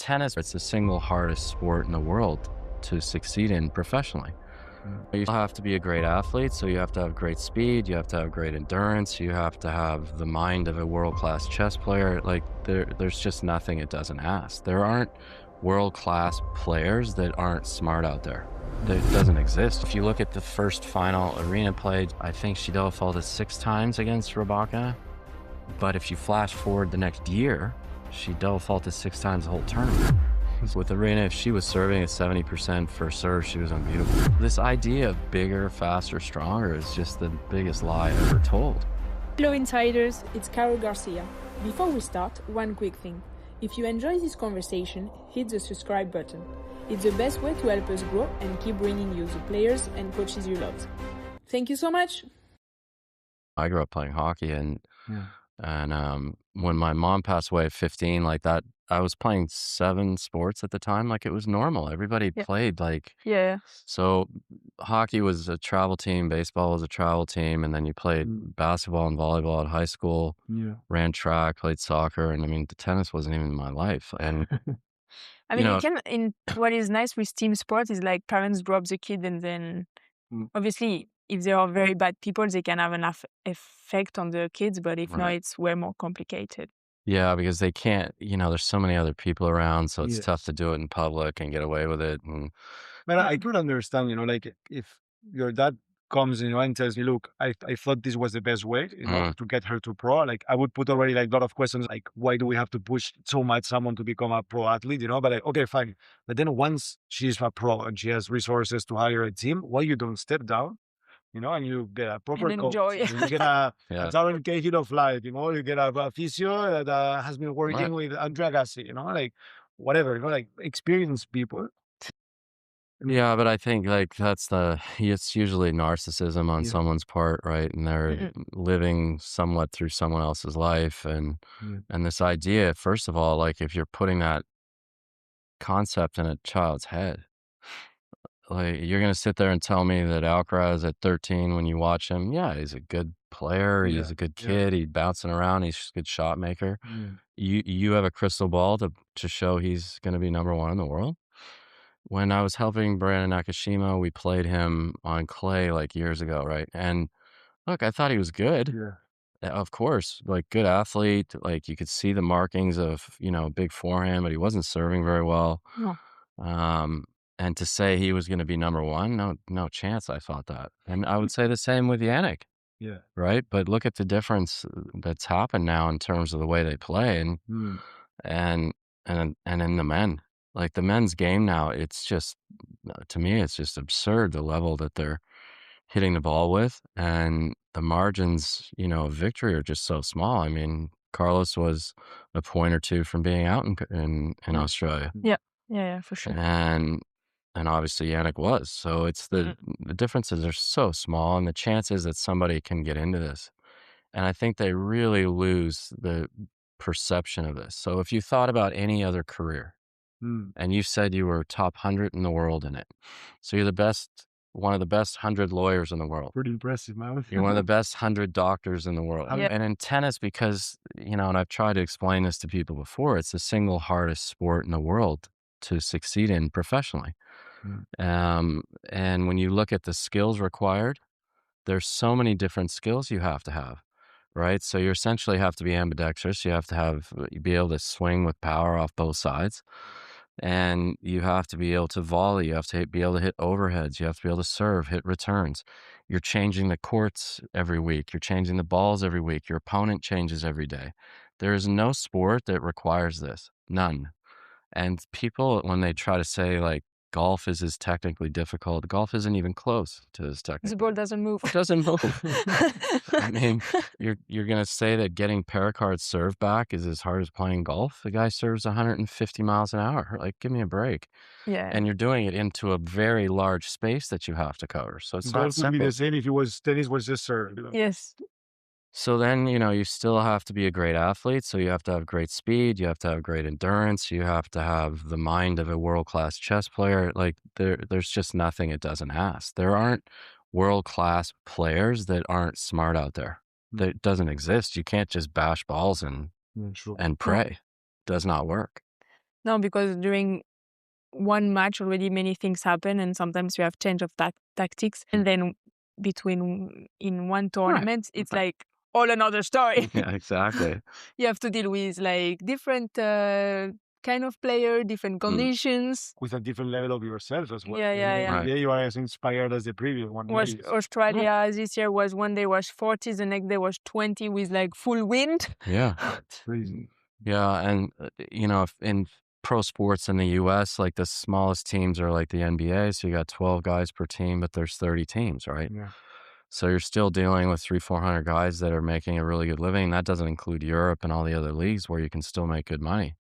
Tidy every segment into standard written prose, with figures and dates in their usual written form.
tennis, it's the single hardest sport in the world to succeed in professionally. You have to be a great athlete, so you have to have great speed, you have to have great endurance, you have to have the mind of a world-class chess player. Like, there's just nothing it doesn't ask. There aren't world-class players that aren't smart out there. It doesn't exist. If you look at the first final Aryna played, I think she double faulted 6 times against Rybakina. But if you flash forward the next year, she double faulted 6 times the whole tournament. With Aryna, if she was serving at 70% first serve, she was unbeatable. This idea of bigger, faster, stronger is just the biggest lie ever told. Hello insiders, it's Caro Garcia. Before we start, one quick thing. If you enjoy this conversation, hit the subscribe button. It's the best way to help us grow and keep bringing you the players and coaches you love. Thank you so much. I grew up playing hockey, and when my mom passed away at 15, like that, I was playing 7 sports at the time. Like, it was normal. Everybody played, like, so hockey was a travel team, baseball was a travel team, and then you played basketball and volleyball at high school, ran track, played soccer, and I mean, the tennis wasn't even in my life. And I mean, what is nice with team sports is like parents drop the kid, and then obviously if they are very bad people, they can have an effect on the kids, but if not, it's way more complicated. Yeah, because they can't, there's so many other people around, so it's tough to do it in public and get away with it. And but I could understand, like, if your dad comes, and tells me, look, I thought this was the best way, to get her to pro. Like, I would put already like a lot of questions, like, why do we have to push so much someone to become a pro athlete, but like, okay, fine. But then once she's a pro and she has resources to hire a team, why you don't step down? And you get a proper And coach. enjoy. You get a talent kid of life, you get a physio that has been working with Aryna Sabalenka, like, whatever, like, experienced people. Yeah, but I think, like, it's usually narcissism on someone's part, right? And they're living somewhat through someone else's life. And this idea, first of all, like, if you're putting that concept in a child's head, like, you're going to sit there and tell me that Alcaraz at 13, when you watch him, he's a good player, he's a good kid, he's bouncing around, he's a good shot maker. You have a crystal ball to show he's going to be #1 in the world? When I was helping Brandon Nakashima, we played him on clay like years ago, right? And look, I thought he was good. Of course, like, good athlete, like, you could see the markings of, big forehand, but he wasn't serving very well. And to say he was going to be #1, no chance. I thought that. And I would say the same with Yannick. Right. But look at the difference that's happened now in terms of the way they play, and in the men, like, the men's game now, it's just, to me, it's just absurd, the level that they're hitting the ball with, and the margins, of victory are just so small. I mean, Carlos was a point or 2 from being out in Australia. Yeah, for sure. And obviously Yannick was. So it's the differences are so small, and the chances that somebody can get into this. And I think they really lose the perception of this. So if you thought about any other career, and you said you were top 100 in the world in it, so you're one of the best 100 lawyers in the world. Pretty impressive, man. You're one of the best 100 doctors in the world. And in tennis, because, and I've tried to explain this to people before, it's the single hardest sport in the world to succeed in professionally. And when you look at the skills required, there's so many different skills you have to have, right? So you essentially have to be ambidextrous. You have to be able to swing with power off both sides. And you have to be able to volley. You have to be able to hit overheads. You have to be able to serve, hit returns. You're changing the courts every week. You're changing the balls every week. Your opponent changes every day. There is no sport that requires this. None. And people, when they try to say, like, golf is as technically difficult, golf isn't even close to as technical. The ball doesn't move. It doesn't move. I mean, you're going to say that getting Perricard's serve back is as hard as playing golf? The guy serves 150 miles an hour. Like, give me a break. And you're doing it into a very large space that you have to cover. So it's not simple. It would be the same if tennis was just serve. Yes. So then, you still have to be a great athlete. So you have to have great speed. You have to have great endurance. You have to have the mind of a world-class chess player. Like, there's just nothing it doesn't ask. There aren't world-class players that aren't smart out there. That doesn't exist. You can't just bash balls and pray. It does not work. No, because during one match already many things happen, and sometimes you have change of tactics, and then in one tournament it's like all another story. Yeah, exactly. You have to deal with like different kind of player, different conditions. With a different level of yourself as well. Yeah. Right. Today you are as inspired as the previous one. Australia this year was one day was 40, the next day was 20 with like full wind. Yeah. Crazy. Yeah, and if in pro sports in the US, like the smallest teams are like the NBA, so you got 12 guys per team, but there's 30 teams, right? Yeah. So you're still dealing with 300-400 guys that are making a really good living. That doesn't include Europe and all the other leagues where you can still make good money.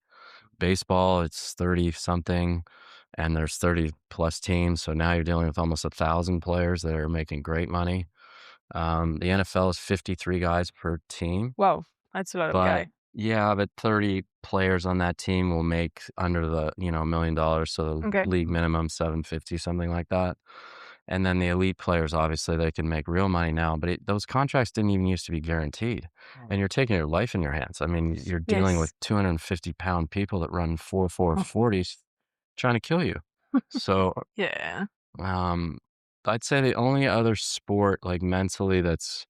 Baseball, it's 30 something, and there's 30 plus teams. So now you're dealing with almost 1,000 players that are making great money. The NFL is 53 guys per team. Wow, that's a lot of guys. Yeah, but 30 players on that team will make under the $1 million. So the league minimum $750, something like that. And then the elite players, obviously, they can make real money now. But those contracts didn't even used to be guaranteed. And you're taking your life in your hands. I mean, you're dealing with 250-pound people that run 4.40s trying to kill you. So yeah, I'd say the only other sport, like mentally, that's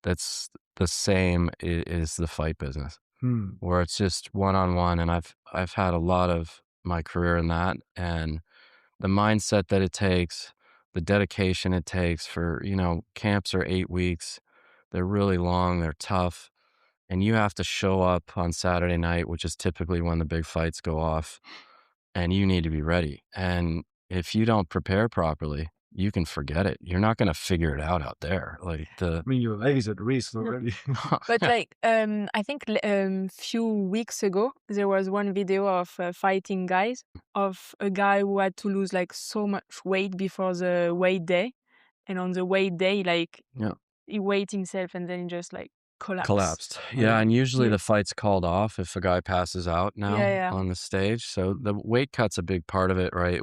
the same is the fight business, where it's just one-on-one. And I've had a lot of my career in that, and the mindset that it takes, the dedication it takes for, camps are 8 weeks. They're really long, they're tough, and you have to show up on Saturday night, which is typically when the big fights go off, and you need to be ready. And if you don't prepare properly, you can forget it. You're not going to figure it out there. Like your leg is at risk already. But like, I think few weeks ago, there was one video of fighting guys, of a guy who had to lose like so much weight before the weight day. And on the weight day, like he weighed himself and then he just like collapsed. Yeah, and usually the fight's called off if a guy passes out now on the stage. So the weight cut's a big part of it, right?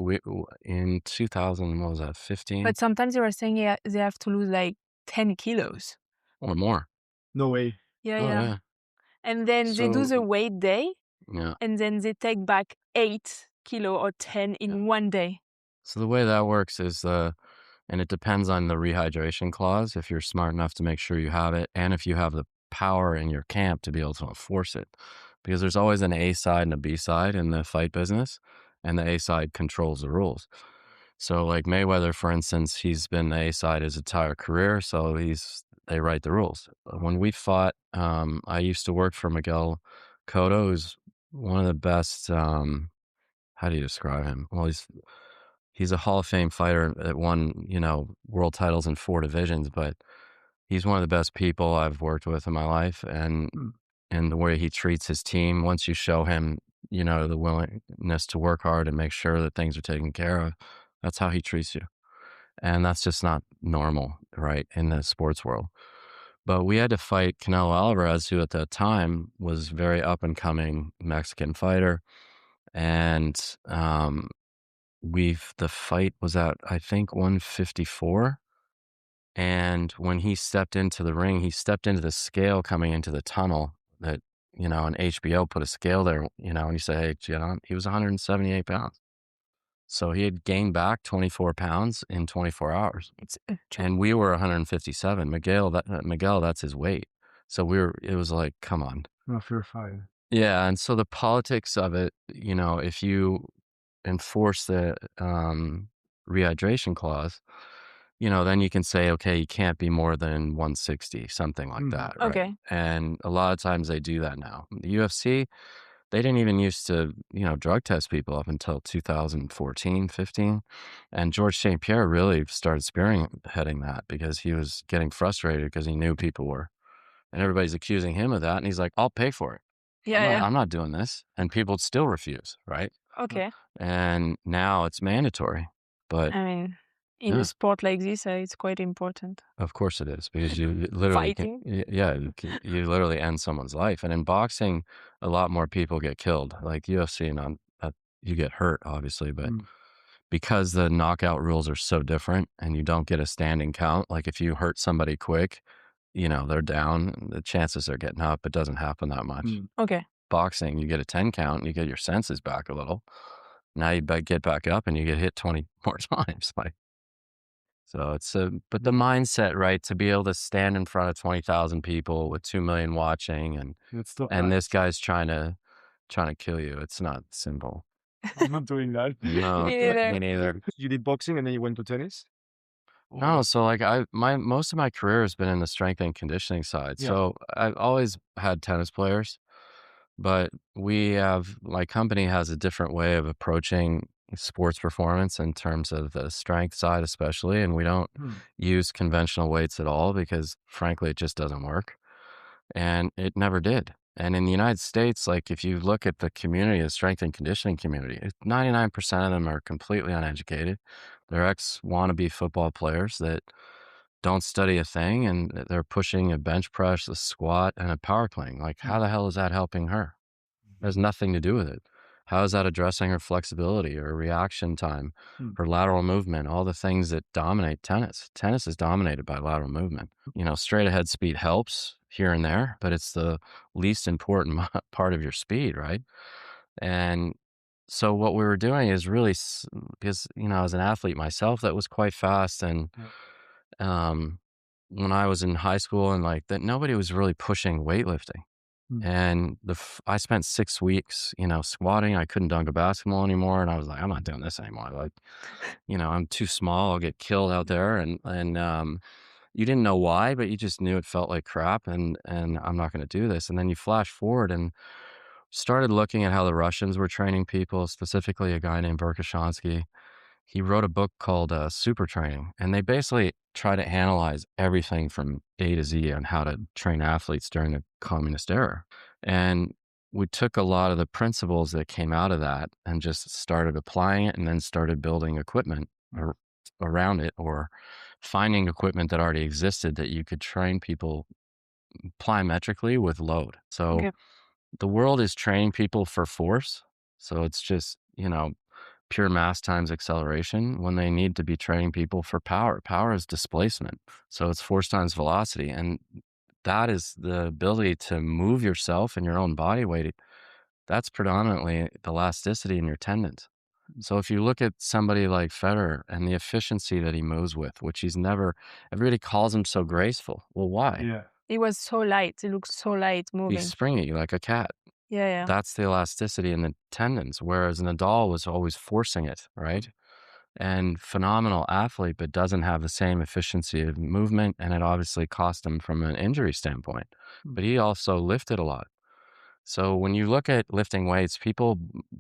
In 2000, what was that, 15? But sometimes they were saying they have to lose like 10 kilos. Or more. No way. Yeah. And then they do the weight day, and then they take back 8 kilo or 10 in one day. So the way that works is and it depends on the rehydration clause, if you're smart enough to make sure you have it, and if you have the power in your camp to be able to enforce it. Because there's always an A side and a B side in the fight business, and the A side controls the rules. So like Mayweather, for instance, he's been the A side his entire career, so they write the rules. When we fought, I used to work for Miguel Cotto, who's one of the best, how do you describe him? Well, he's a Hall of Fame fighter that won, world titles in 4 divisions, but he's one of the best people I've worked with in my life. And the way he treats his team, once you show him, the willingness to work hard and make sure that things are taken care of, that's how he treats you. And that's just not normal, right, in the sports world. But we had to fight Canelo Alvarez, who at that time was very up-and-coming Mexican fighter. And the fight was at, I think, 154. And when he stepped into the ring, he stepped into the scale coming into the tunnel that, and HBO put a scale there, and he said, hey, he was 178 pounds. So he had gained back 24 pounds in 24 hours. And we were 157. Miguel, that's his weight. So it was like, come on. Not fair fight. Yeah. And so the politics of it, if you enforce the rehydration clause, then you can say, okay, you can't be more than 160, something like that. Right? Okay. And a lot of times they do that now. The UFC, they didn't even used to, drug test people up until 2014, 15. And George St-Pierre really started spearheading that because he was getting frustrated because he knew people were. And everybody's accusing him of that. And he's like, I'll pay for it. I'm not doing this. And people still refuse, right? Okay. And now it's mandatory. But I mean, in a sport like this, it's quite important. Of course it is, because you literally you literally end someone's life. And in boxing, a lot more people get killed. Like UFC, you get hurt, obviously, but because the knockout rules are so different and you don't get a standing count, like if you hurt somebody quick, they're down, the chances are getting up. It doesn't happen that much. Okay. boxing, you get a 10 count and you get your senses back a little. Now you get back up and you get hit 20 more times. Like, so it's but the mindset, right? To be able to stand in front of 20,000 people with 2 million watching, and this guy's trying to kill you. It's not simple. I'm not doing that. No, me neither. You did boxing and then you went to tennis? No, so like most of my career has been in the strength and conditioning side. Yeah. So I've always had tennis players, but my company has a different way of approaching sports performance in terms of the strength side, especially. And we don't use conventional weights at all because frankly, it just doesn't work. And it never did. And in the United States, like if you look at the community, the strength and conditioning community, 99% of them are completely uneducated. They're ex-wannabe football players that don't study a thing, and they're pushing a bench press, a squat, and a power clean. Like, how the hell is that helping her? It has nothing to do with it. How is that addressing her flexibility or reaction time, her lateral movement, all the things that dominate tennis? Tennis is dominated by lateral movement. You know, straight ahead speed helps here and there, but it's the least important part of your speed, right? And so what we were doing is really, because, you know, as an athlete myself, that was quite fast. And when I was in high school and like that, nobody was really pushing weightlifting. And I spent 6 weeks, you know, squatting. I couldn't dunk a basketball anymore. And I was like, I'm not doing this anymore. Like, you know, I'm too small. I'll get killed out there. And you didn't know why, but you just knew it felt like crap. And I'm not going to do this. And then you flash forward and started looking at how the Russians were training people, specifically a guy named Verkhoshansky. He wrote a book called Super Training, and they basically try to analyze everything from A to Z on how to train athletes during the communist era. And we took a lot of the principles that came out of that and just started applying it, and then started building equipment around it, or finding equipment that already existed that you could train people plyometrically with load. So the world is training people for force. So it's just, you know, pure mass times acceleration, when they need to be training people for power. Power is displacement. So it's force times velocity. And that is the ability to move yourself and your own body weight. That's predominantly the elasticity in your tendons. So if you look at somebody like Federer and the efficiency that he moves with, which everybody calls him so graceful. Well, why? Yeah. It was so light. It looks so light moving. He's springy like a cat. Yeah. That's the elasticity in the tendons, whereas Nadal was always forcing it, right? And phenomenal athlete, but doesn't have the same efficiency of movement, and it obviously cost him from an injury standpoint. But he also lifted a lot. So when you look at lifting weights, people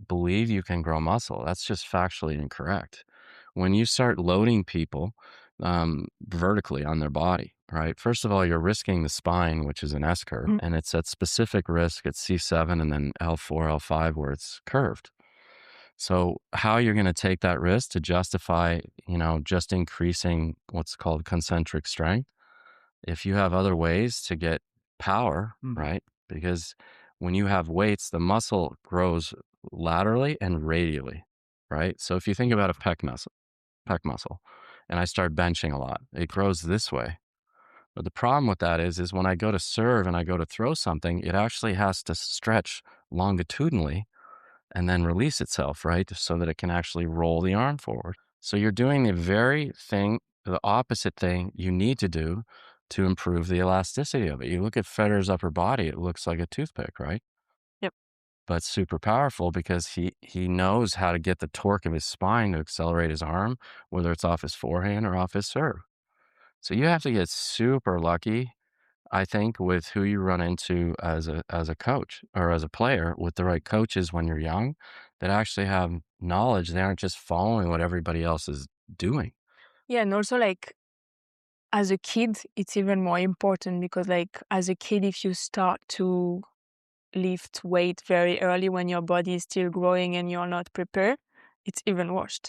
believe you can grow muscle. That's just factually incorrect. When you start loading people vertically on their body, right? First of all, you're risking the spine, which is an S curve, and it's at specific risk at C7 and then L4, L5, where it's curved. So how you're going to take that risk to justify, you know, just increasing what's called concentric strength, if you have other ways to get power, right? Because when you have weights, the muscle grows laterally and radially, right? So if you think about a pec muscle, and I start benching a lot, it grows this way. But the problem with that is when I go to serve and I go to throw something, it actually has to stretch longitudinally and then release itself, right? So that it can actually roll the arm forward. So you're doing the opposite thing you need to do to improve the elasticity of it. You look at Federer's upper body, it looks like a toothpick, right? Yep. But super powerful because he knows how to get the torque of his spine to accelerate his arm, whether it's off his forehand or off his serve. So you have to get super lucky, I think, with who you run into as a coach or as a player, with the right coaches when you're young that actually have knowledge. They aren't just following what everybody else is doing. Yeah, and also like as a kid, it's even more important because like as a kid, if you start to lift weight very early when your body is still growing and you're not prepared, it's even worse.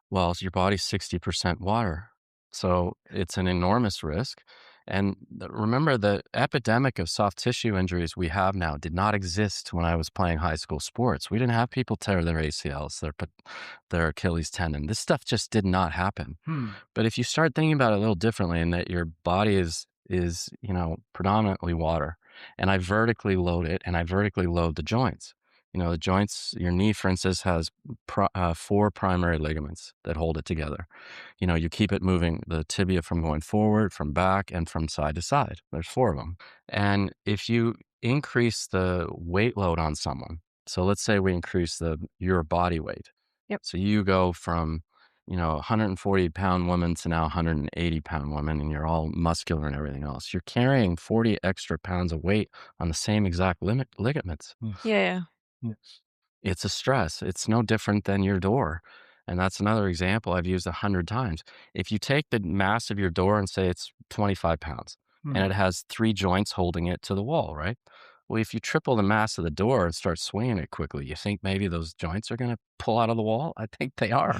Well, your body's 60% water. So it's an enormous risk. And remember, the epidemic of soft tissue injuries we have now did not exist when I was playing high school sports. We didn't have people tear their ACLs, their Achilles tendon. This stuff just did not happen. But if you start thinking about it a little differently, in that your body is, you know, predominantly water, and I vertically load it, and I vertically load the joints. The joints, your knee, for instance, has 4 primary ligaments that hold it together. You keep it moving, the tibia from going forward, from back, and from side to side. There's 4 of them. And if you increase the weight load on someone, so let's say we increase your body weight. Yep. So you go from, 140-pound woman to now 180-pound woman, and you're all muscular and everything else. You're carrying 40 extra pounds of weight on the same exact ligaments. Yeah. Yes. It's a stress. It's no different than your door. And that's another example I've used 100 times. If you take the mass of your door and say it's 25 pounds and it has 3 joints holding it to the wall, right? Well, if you triple the mass of the door and start swinging it quickly, you think maybe those joints are going to pull out of the wall? I think they are.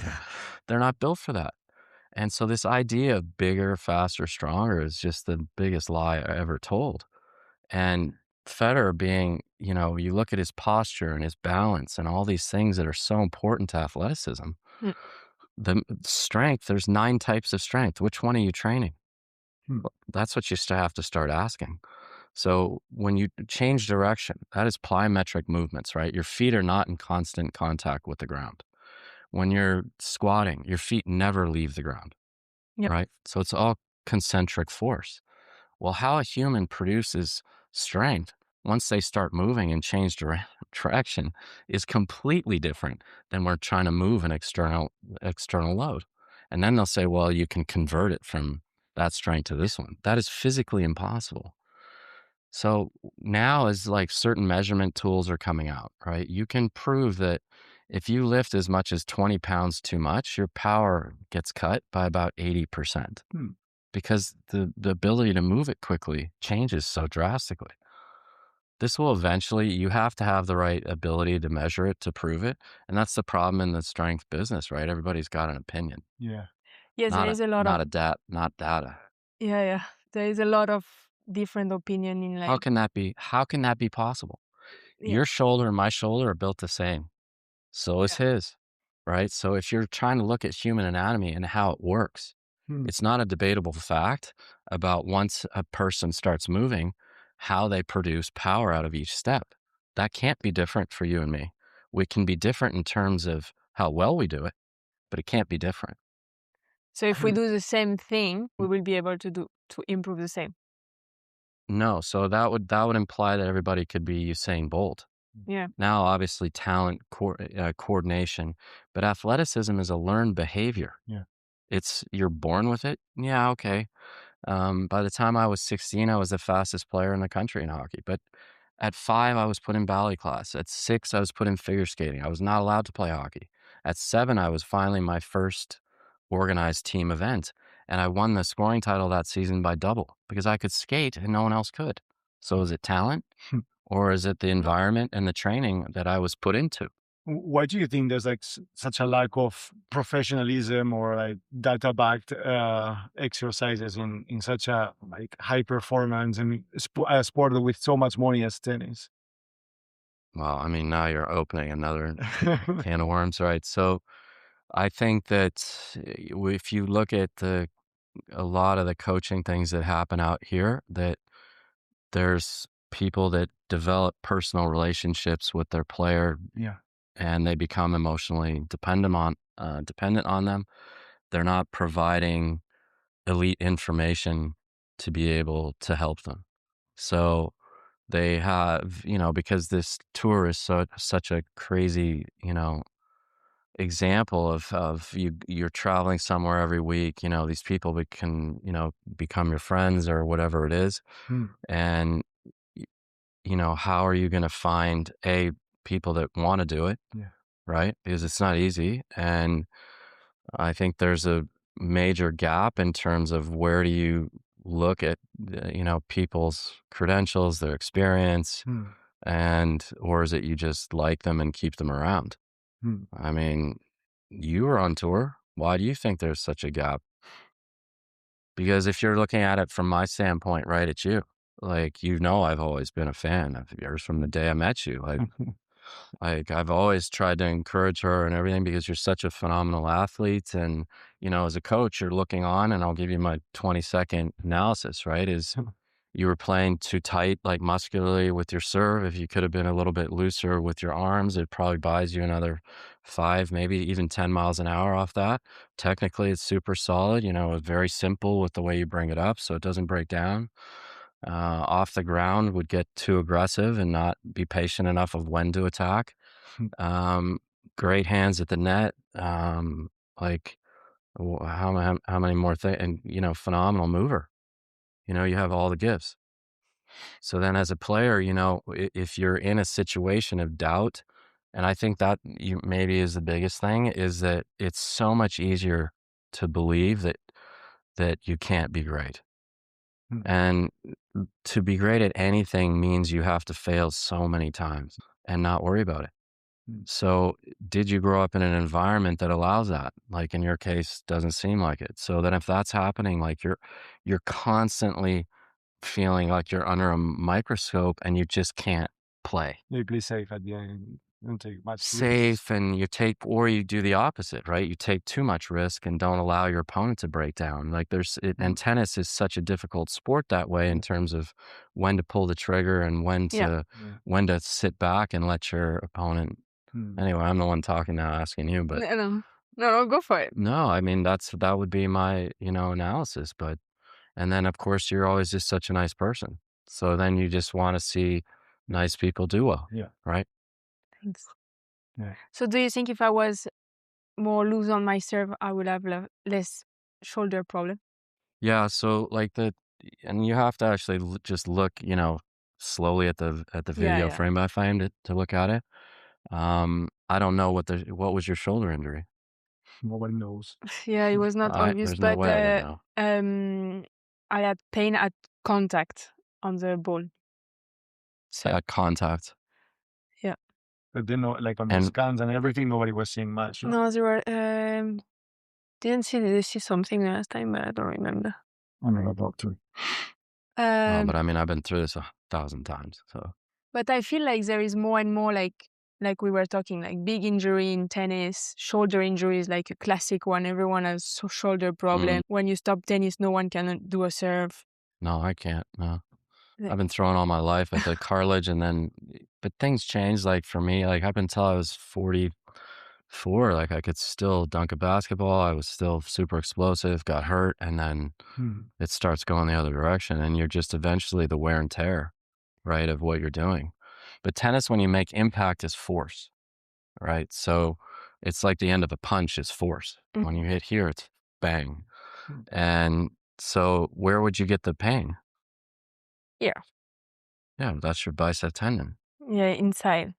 They're not built for that. And so this idea of bigger, faster, stronger is just the biggest lie I ever told. And Federer being, you look at his posture and his balance and all these things that are so important to athleticism. The strength, there's 9 types of strength. Which one are you training? That's what you have to start asking. So when you change direction, that is plyometric movements, right? Your feet are not in constant contact with the ground. When you're squatting, your feet never leave the ground, right? So it's all concentric force. Well, how a human produces strength once they start moving and change direction is completely different than we're trying to move an external load. And then they'll say, well, you can convert it from that strength to this one. That is physically impossible. So now is like certain measurement tools are coming out, right? You can prove that if you lift as much as 20 pounds too much, your power gets cut by about 80%. Because the ability to move it quickly changes so drastically. This will eventually, you have to have the right ability to measure it, to prove it. And that's the problem in the strength business, right? Everybody's got an opinion. Yeah. Yes, there is a lot of not data. Yeah. There is a lot of different opinion in How can that be possible? Yeah. Your shoulder and my shoulder are built the same. So is his, right? So if you're trying to look at human anatomy and how it works, it's not a debatable fact about once a person starts moving, how they produce power out of each step. That can't be different for you and me. We can be different in terms of how well we do it, but it can't be different. So if we do the same thing, we will be able to improve the same. No, so that would imply that everybody could be Usain Bolt. Yeah. Now, obviously, talent, coordination, but athleticism is a learned behavior. Yeah. You're born with it. Yeah, okay. By the time I was 16, I was the fastest player in the country in hockey. But at 5, I was put in ballet class. At 6, I was put in figure skating. I was not allowed to play hockey. At 7, I was finally my first organized team event. And I won the scoring title that season by double because I could skate and no one else could. So is it talent or is it the environment and the training that I was put into? Why do you think there's like such a lack of professionalism or like data-backed exercises in such a like high performance and a sport with so much money as tennis? Well, I mean, now you're opening another can of worms, right? So I think that if you look at a lot of the coaching things that happen out here, that there's people that develop personal relationships with their player, and they become emotionally dependent on them. They're not providing elite information to be able to help them. So they have, because this tour is such a crazy, example of you're traveling somewhere every week, these people can, become your friends or whatever it is. And, how are you going to find people that want to do it? Right? Because it's not easy. And I think there's a major gap in terms of where do you look at, people's credentials, their experience, or is it you just like them and keep them around? I mean, you were on tour. Why do you think there's such a gap? Because if you're looking at it from my standpoint, right, it's you. Like, I've always been a fan of yours from the day I met you. I've always tried to encourage her and everything because you're such a phenomenal athlete. And, as a coach, you're looking on, and I'll give you my 20-second analysis, right? you were playing too tight, like muscularly with your serve. If you could have been a little bit looser with your arms, it probably buys you another 5, maybe even 10 miles an hour off that. Technically, it's super solid, you know, very simple with the way you bring it up so it doesn't break down. Off the ground would get too aggressive and not be patient enough of when to attack. Great hands at the net. Like how many more things? And, you know, phenomenal mover. You know, you have all the gifts. So then as a player, you know, if you're in a situation of doubt, and I think that you maybe is the biggest thing, is that it's so much easier to believe that you can't be great. And to be great at anything means you have to fail so many times and not worry about it. So did you grow up in an environment that allows that? Like in your case, doesn't seem like it. So then if that's happening, like you're constantly feeling like you're under a microscope and you just can't play. You play safe at the end. You don't take much Safe, and you take, or you do the opposite, right? You take too much risk and don't allow your opponent to break down. Like and tennis is such a difficult sport that way in terms of when to pull the trigger and when to sit back and let your opponent. Anyway, I'm the one talking now, asking you, but no, go for it. No, I mean that would be my, you know, analysis. But and then of course you're always just such a nice person, so then you just want to see nice people do well. Yeah. Right. Thanks. Yeah. So do you think if I was more loose on my serve, I would have less shoulder problem? Yeah. So like and you have to actually just look, you know, slowly at the video frame by frame to look at it. I don't know what was your shoulder injury? Nobody knows. Yeah, it was not obvious, there's but no way I would know. I had pain at contact on the ball. So at contact. Yeah. But then, like on the scans and everything, nobody was seeing much. No, they were. Did they see something last time, but I don't remember. I'm not a doctor. But I mean, I've been through this 1,000 times. So. But I feel like there is more and more like we were talking, like big injury in tennis, shoulder injury is like a classic one. Everyone has shoulder problem. When you stop tennis, no one can do a serve. No, I can't. No. I've been throwing all my life at the cartilage, but things changed. Like for me, like up until I was 44, like I could still dunk a basketball. I was still super explosive, got hurt, and then it starts going the other direction. And you're just eventually the wear and tear, right, of what you're doing. But tennis, when you make impact, is force, right? So it's like the end of a punch is force. When you hit here, it's bang. And so where would you get the pain? Yeah. Yeah, that's your bicep tendon. Yeah, inside.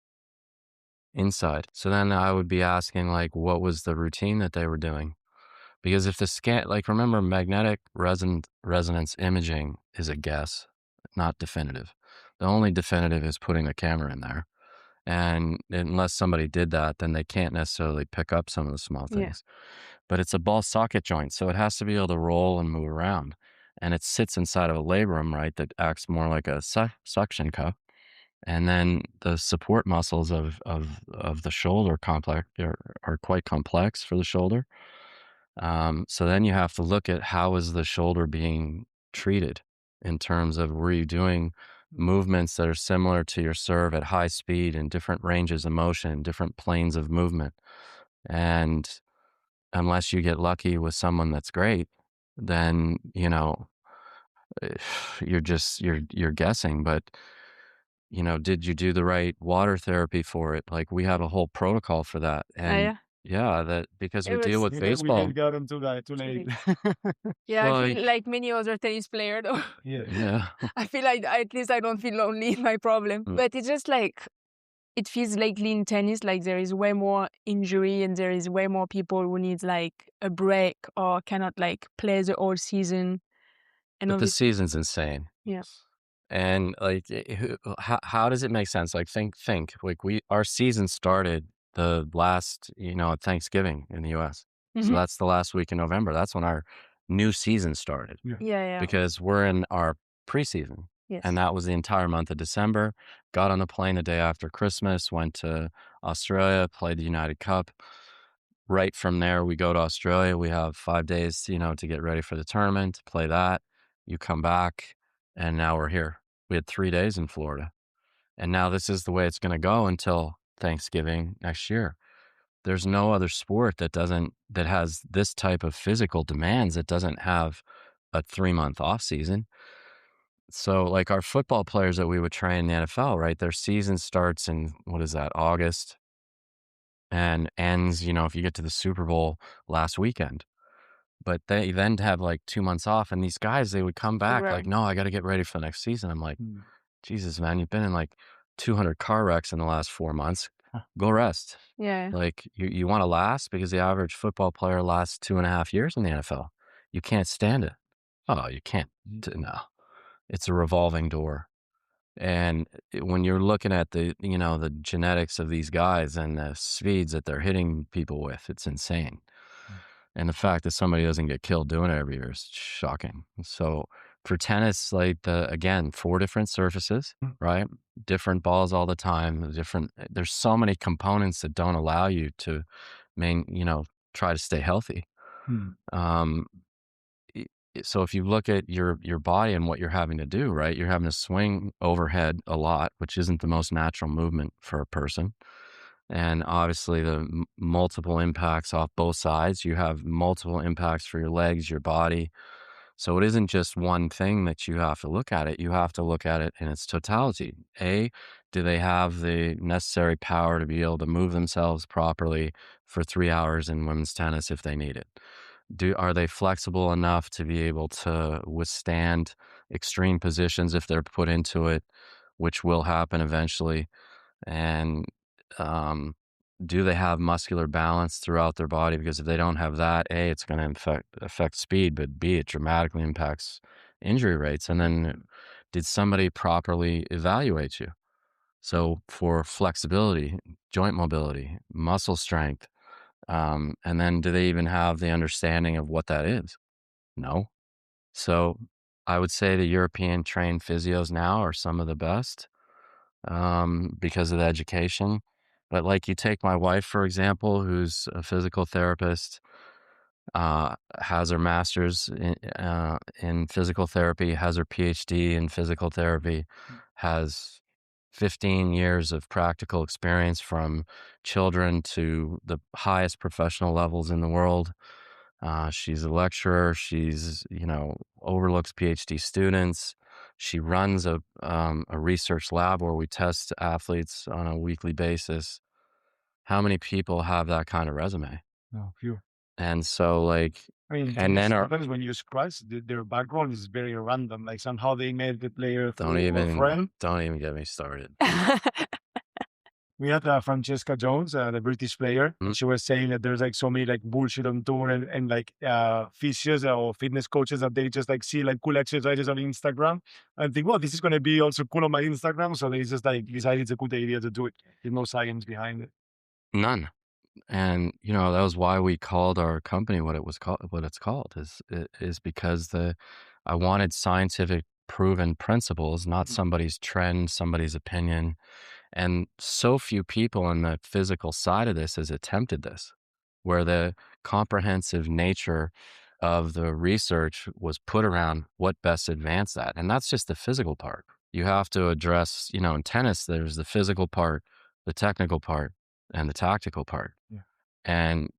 Inside. So then I would be asking, like, what was the routine that they were doing? Because if the scan, like, remember, magnetic resonance imaging is a guess, not definitive. The only definitive is putting a camera in there. And unless somebody did that, then they can't necessarily pick up some of the small things. But it's a ball socket joint, so it has to be able to roll and move around. And it sits inside of a labrum, right, that acts more like a suction cup. And then the support muscles of the shoulder complex are quite complex for the shoulder. So then you have to look at how is the shoulder being treated in terms of, were you doing movements that are similar to your serve at high speed and different ranges of motion, different planes of movement. And unless you get lucky with someone that's great, then, you know, you're guessing. But, you know, did you do the right water therapy for it? Like, we have a whole protocol for that. And that because we deal with baseball. We got into that too late. Yeah, I feel like many other tennis players though. Yeah. I feel like at least I don't feel lonely in my problem. But it's just like, it feels lately in tennis like there is way more injury and there is way more people who need like a break or cannot like play the whole season. And but the season's insane. Yeah. And like, how does it make sense? Like, think like our season started the last, you know, Thanksgiving in the US. So that's the last week in November. That's when our new season started. Yeah. Because we're in our preseason. Yes. And that was the entire month of December. Got on the plane the day after Christmas, went to Australia, played the United Cup. Right from there, we go to Australia. We have 5 days, you know, to get ready for the tournament, to play that. You come back, And now we're here. We had 3 days in Florida. And now this is the way it's going to go until Thanksgiving next year. There's no other sport that has this type of physical demands that doesn't have a 3-month off season. So like our football players that we would train in the NFL, right? Their season starts in, what is that, August, and ends, if you get to the Super Bowl last weekend. But they then have like 2 months off, and these guys, they would come back like, no, I got to get ready for the next season. I'm like, Jesus, man, you've been in like 200 car wrecks in the last 4 months. Go rest. Yeah. Like you want to last, because the average football player lasts 2.5 years in the NFL. You can't stand it. Oh, you can't. No, it's a revolving door. And when you're looking at the genetics of these guys and the speeds that they're hitting people with, it's insane. And the fact that somebody doesn't get killed doing it every year is shocking. So for tennis, like again, 4 different surfaces, right? Different balls all the time. There's so many components that don't allow you to try to stay healthy. So if you look at your body and what you're having to do, right? You're having to swing overhead a lot, which isn't the most natural movement for a person. And obviously the multiple impacts off both sides. You have multiple impacts for your legs, your body. So it isn't just one thing that you have to look at it. You have to look at it in its totality. Do they have the necessary power to be able to move themselves properly for 3 hours in women's tennis if they need it? Are they flexible enough to be able to withstand extreme positions if they're put into it, which will happen eventually? And do they have muscular balance throughout their body? Because if they don't have that, A, it's going to affect speed, but B, it dramatically impacts injury rates. And then did somebody properly evaluate you? So for flexibility, joint mobility, muscle strength, and then do they even have the understanding of what that is? No. So I would say the European trained physios now are some of the best because of the education. But like you take my wife, for example, who's a physical therapist, has her master's in physical therapy, has her PhD in physical therapy, has 15 years of practical experience from children to the highest professional levels in the world. She's a lecturer. She's, overlooks PhD students. She runs a research lab where we test athletes on a weekly basis. How many people have that kind of resume? No, few. And so and then sometimes when you scratch, their background is very random. Like somehow they made the player don't even get me started. We had Francesca Jones, the British player. Mm-hmm. She was saying that there's so many bullshit on tour and physios or fitness coaches that they just see cool exercises on Instagram and think, well, this is going to be also cool on my Instagram. So they just decide it's a good idea to do it. There's no science behind it. None. And that was why we called our company what it's called is because I wanted scientific proven principles, not somebody's trend, somebody's opinion. And so few people in the physical side of this has attempted this, where the comprehensive nature of the research was put around what best advance that. And that's just the physical part. You have to address, in tennis, there's the physical part, the technical part, and the tactical part. Yeah. And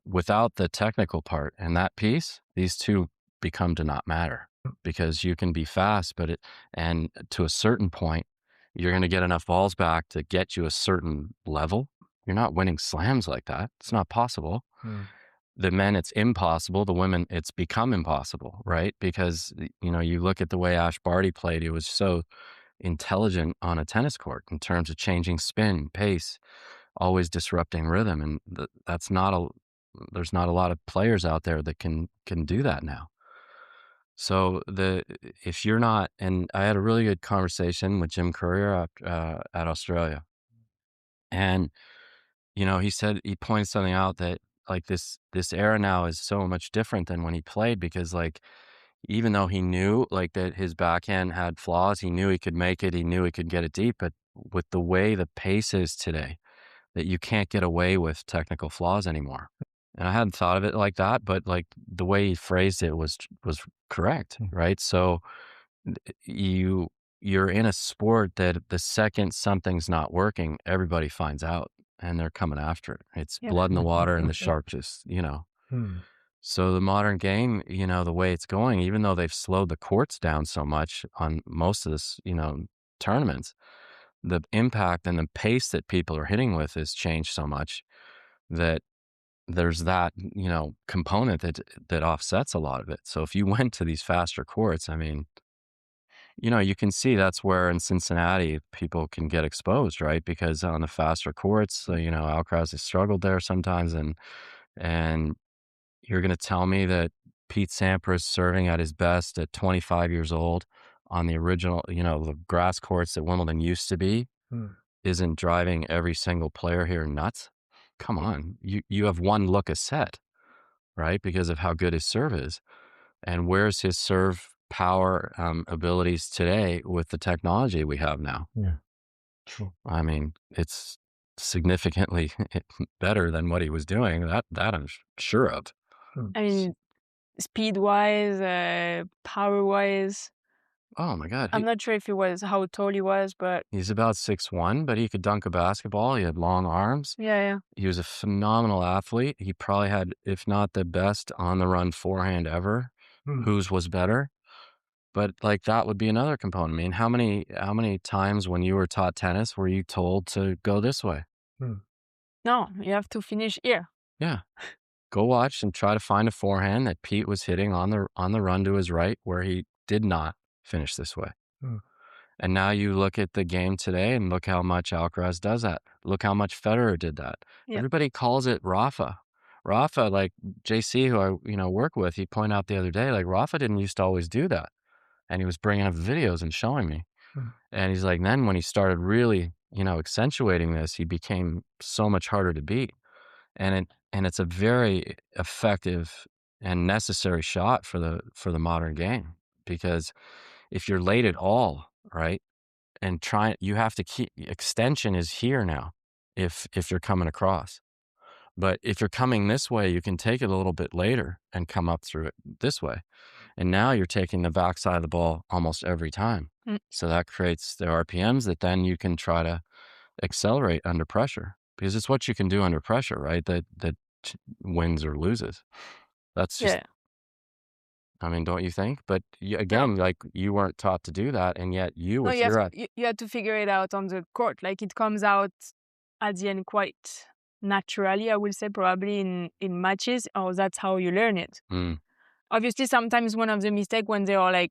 without the technical part and that piece, these two become to not matter, because you can be fast, and to a certain point, you're going to get enough balls back to get you a certain level. You're not winning slams like that. It's not possible. The men, it's impossible. The women, it's become impossible, right? Because, you look at the way Ash Barty played, he was so intelligent on a tennis court in terms of changing spin, pace, always disrupting rhythm. And there's not a lot of players out there that can do that now. So if you're not, and I had a really good conversation with Jim Courier at Australia, and he pointed something out that this era now is so much different than when he played, because even though he knew that his backhand had flaws, he knew he could make it, he knew he could get it deep, but with the way the pace is today, that you can't get away with technical flaws anymore. And I hadn't thought of it like that, but the way he phrased it was correct, right? So you're in a sport that the second something's not working, everybody finds out and they're coming after it. It's blood in the water and the shark just, So the modern game, the way it's going, even though they've slowed the courts down so much on most of this, tournaments, the impact and the pace that people are hitting with has changed so much that there's that, component that offsets a lot of it. So if you went to these faster courts, I mean, you can see that's where in Cincinnati people can get exposed, right? Because on the faster courts, Alcaraz has struggled there sometimes, and you're going to tell me that Pete Sampras serving at his best at 25 years old on the original, the grass courts that Wimbledon used to be, isn't driving every single player here nuts? Come on, you have one look a set, right? Because of how good his serve is. And where's his serve power abilities today with the technology we have now? Yeah, true. I mean, it's significantly better than what he was doing. That I'm sure of. I mean, speed-wise, power-wise. Oh my God. I'm not sure if he was how tall he was, but he's about 6'1", but he could dunk a basketball. He had long arms. Yeah. He was a phenomenal athlete. He probably had, if not the best on the run forehand ever. Whose was better? But like that would be another component. I mean, how many times when you were taught tennis were you told to go this way? No, you have to finish here. Yeah. Go watch and try to find a forehand that Pete was hitting on the run to his right where he did not finish this way. And now you look at the game today and look how much Alcaraz does that. Look how much Federer did that. Yep. Everybody calls it Rafa. Rafa, like JC, who I work with, he pointed out the other day, like Rafa didn't used to always do that. And he was bringing up videos and showing me. And he's like, then when he started really, accentuating this, he became so much harder to beat. And it's a very effective and necessary shot for the modern game, because if you're late at all, right, and you have to keep extension is here now if you're coming across. But if you're coming this way, you can take it a little bit later and come up through it this way. And now you're taking the backside of the ball almost every time. So that creates the RPMs that then you can try to accelerate under pressure, because it's what you can do under pressure, right? That wins or loses. That's just, I mean, don't you think? But again, like you weren't taught to do that, and yet you had to figure it out on the court. Like it comes out at the end quite naturally, I will say, probably in matches, or that's how you learn it. Obviously, sometimes one of the mistakes when they are like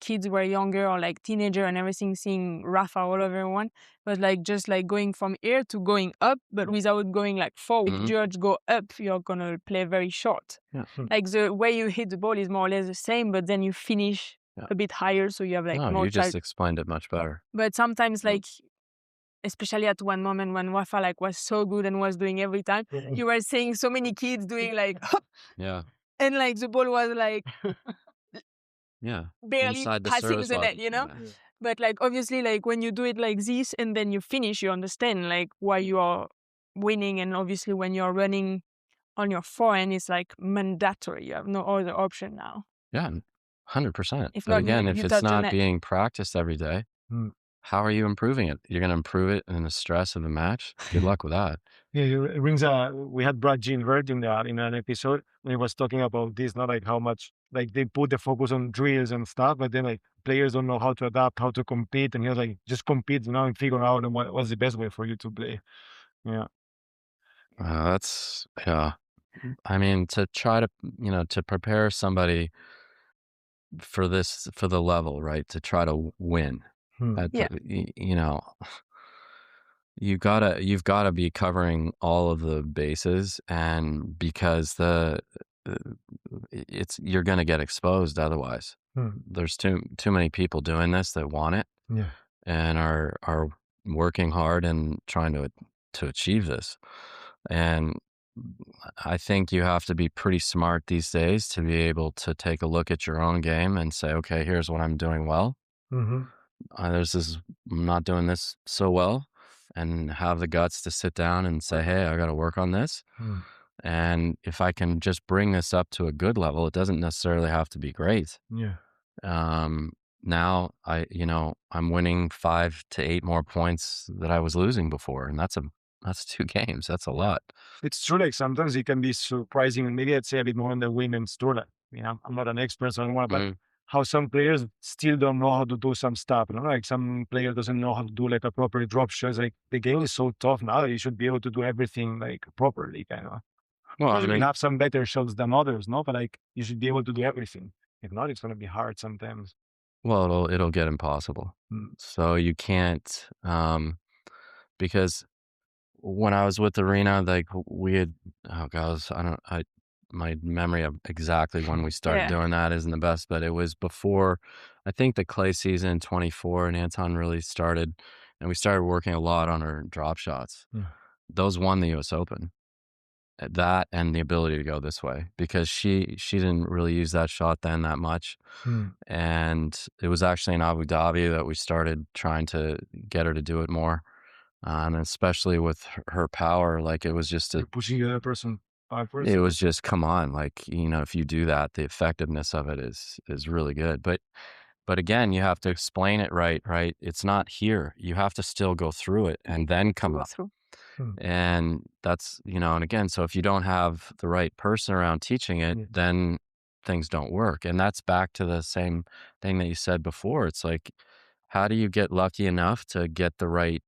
kids were younger or like teenager and everything, seeing Rafa all over everyone, was like just like going from here to going up, but without going like forward. If George go up, you're gonna play very short. Like the way you hit the ball is more or less the same, but then you finish a bit higher, so you have like more. You just explained it much better. But sometimes like, especially at one moment when Rafa like was so good and was doing every time, you were seeing so many kids doing like and like the ball was like barely passing the net, But like obviously like when you do it like this and then you finish, you understand like why you are winning. And obviously when you're running on your forehand, it's like mandatory. You have no other option now. Yeah, 100%. But again, if it's not being practiced every day, how are you improving it? You're going to improve it in the stress of the match? Good luck with that. Yeah, it brings we had Brad Ginvert in an episode when he was talking about this, not like how much like they put the focus on drills and stuff, but then like players don't know how to adapt, how to compete, and he was like, just compete, and figure out what's the best way for you to play. Yeah. I mean, to try to to prepare somebody for the level, right? To try to win. You've got to be covering all of the bases, and because you're going to get exposed otherwise. There's too many people doing this that want it and are working hard and trying to achieve this. And I think you have to be pretty smart these days to be able to take a look at your own game and say, okay, here's what I'm doing well. I'm not doing this so well, and have the guts to sit down and say, hey, I got to work on this. And if I can just bring this up to a good level, it doesn't necessarily have to be great. now I'm winning 5 to 8 more points that I was losing before, and that's 2 games. That's a lot. It's true. Like sometimes it can be surprising, and maybe I'd say a bit more on the women's tour. Like, I'm not an expert, so I don't want to, but how some players still don't know how to do some stuff. Like some player doesn't know how to do like a proper drop shot. Like the game is so tough now. You should be able to do everything like properly, kind of. Well, I mean, have some better shots than others, no? But like you should be able to do everything. If not, it's gonna be hard sometimes. well, it'll get impossible. So you can't, because when I was with Aryna, like we had, oh gosh, my memory of exactly when we started doing that isn't the best, but it was before, I think the clay season 24, and Anton really started, and we started working a lot on her drop shots. Those won the US Open. That and the ability to go this way, because she didn't really use that shot then that much. And it was actually in Abu Dhabi that we started trying to get her to do it more. And especially with her power, like it was just pushing the other person backwards. It was just, come on, like, if you do that, the effectiveness of it is really good. But again, you have to explain it right? It's not here. You have to still go through it and then come up. And that's, and again, so if you don't have the right person around teaching it, then things don't work. And that's back to the same thing that you said before. It's like, how do you get lucky enough to get the right,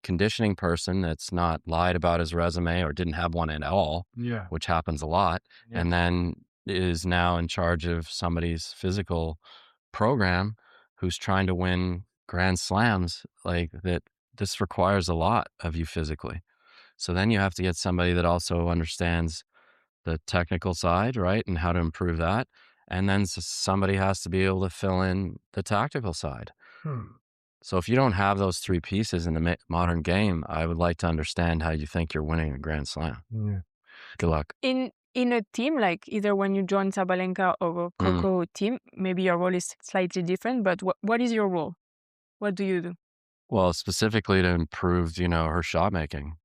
conditioning person that's not lied about his resume or didn't have one at all, which happens a lot, and then is now in charge of somebody's physical program who's trying to win Grand Slams, like that. This requires a lot of you physically. So then you have to get somebody that also understands the technical side, right? And how to improve that. And then somebody has to be able to fill in the tactical side. So if you don't have those 3 pieces in the modern game, I would like to understand how you think you're winning a Grand Slam. Good luck. In a team, like either when you join Sabalenka or Coco team, maybe your role is slightly different, but what is your role? What do you do? Well, specifically to improve, her shot making,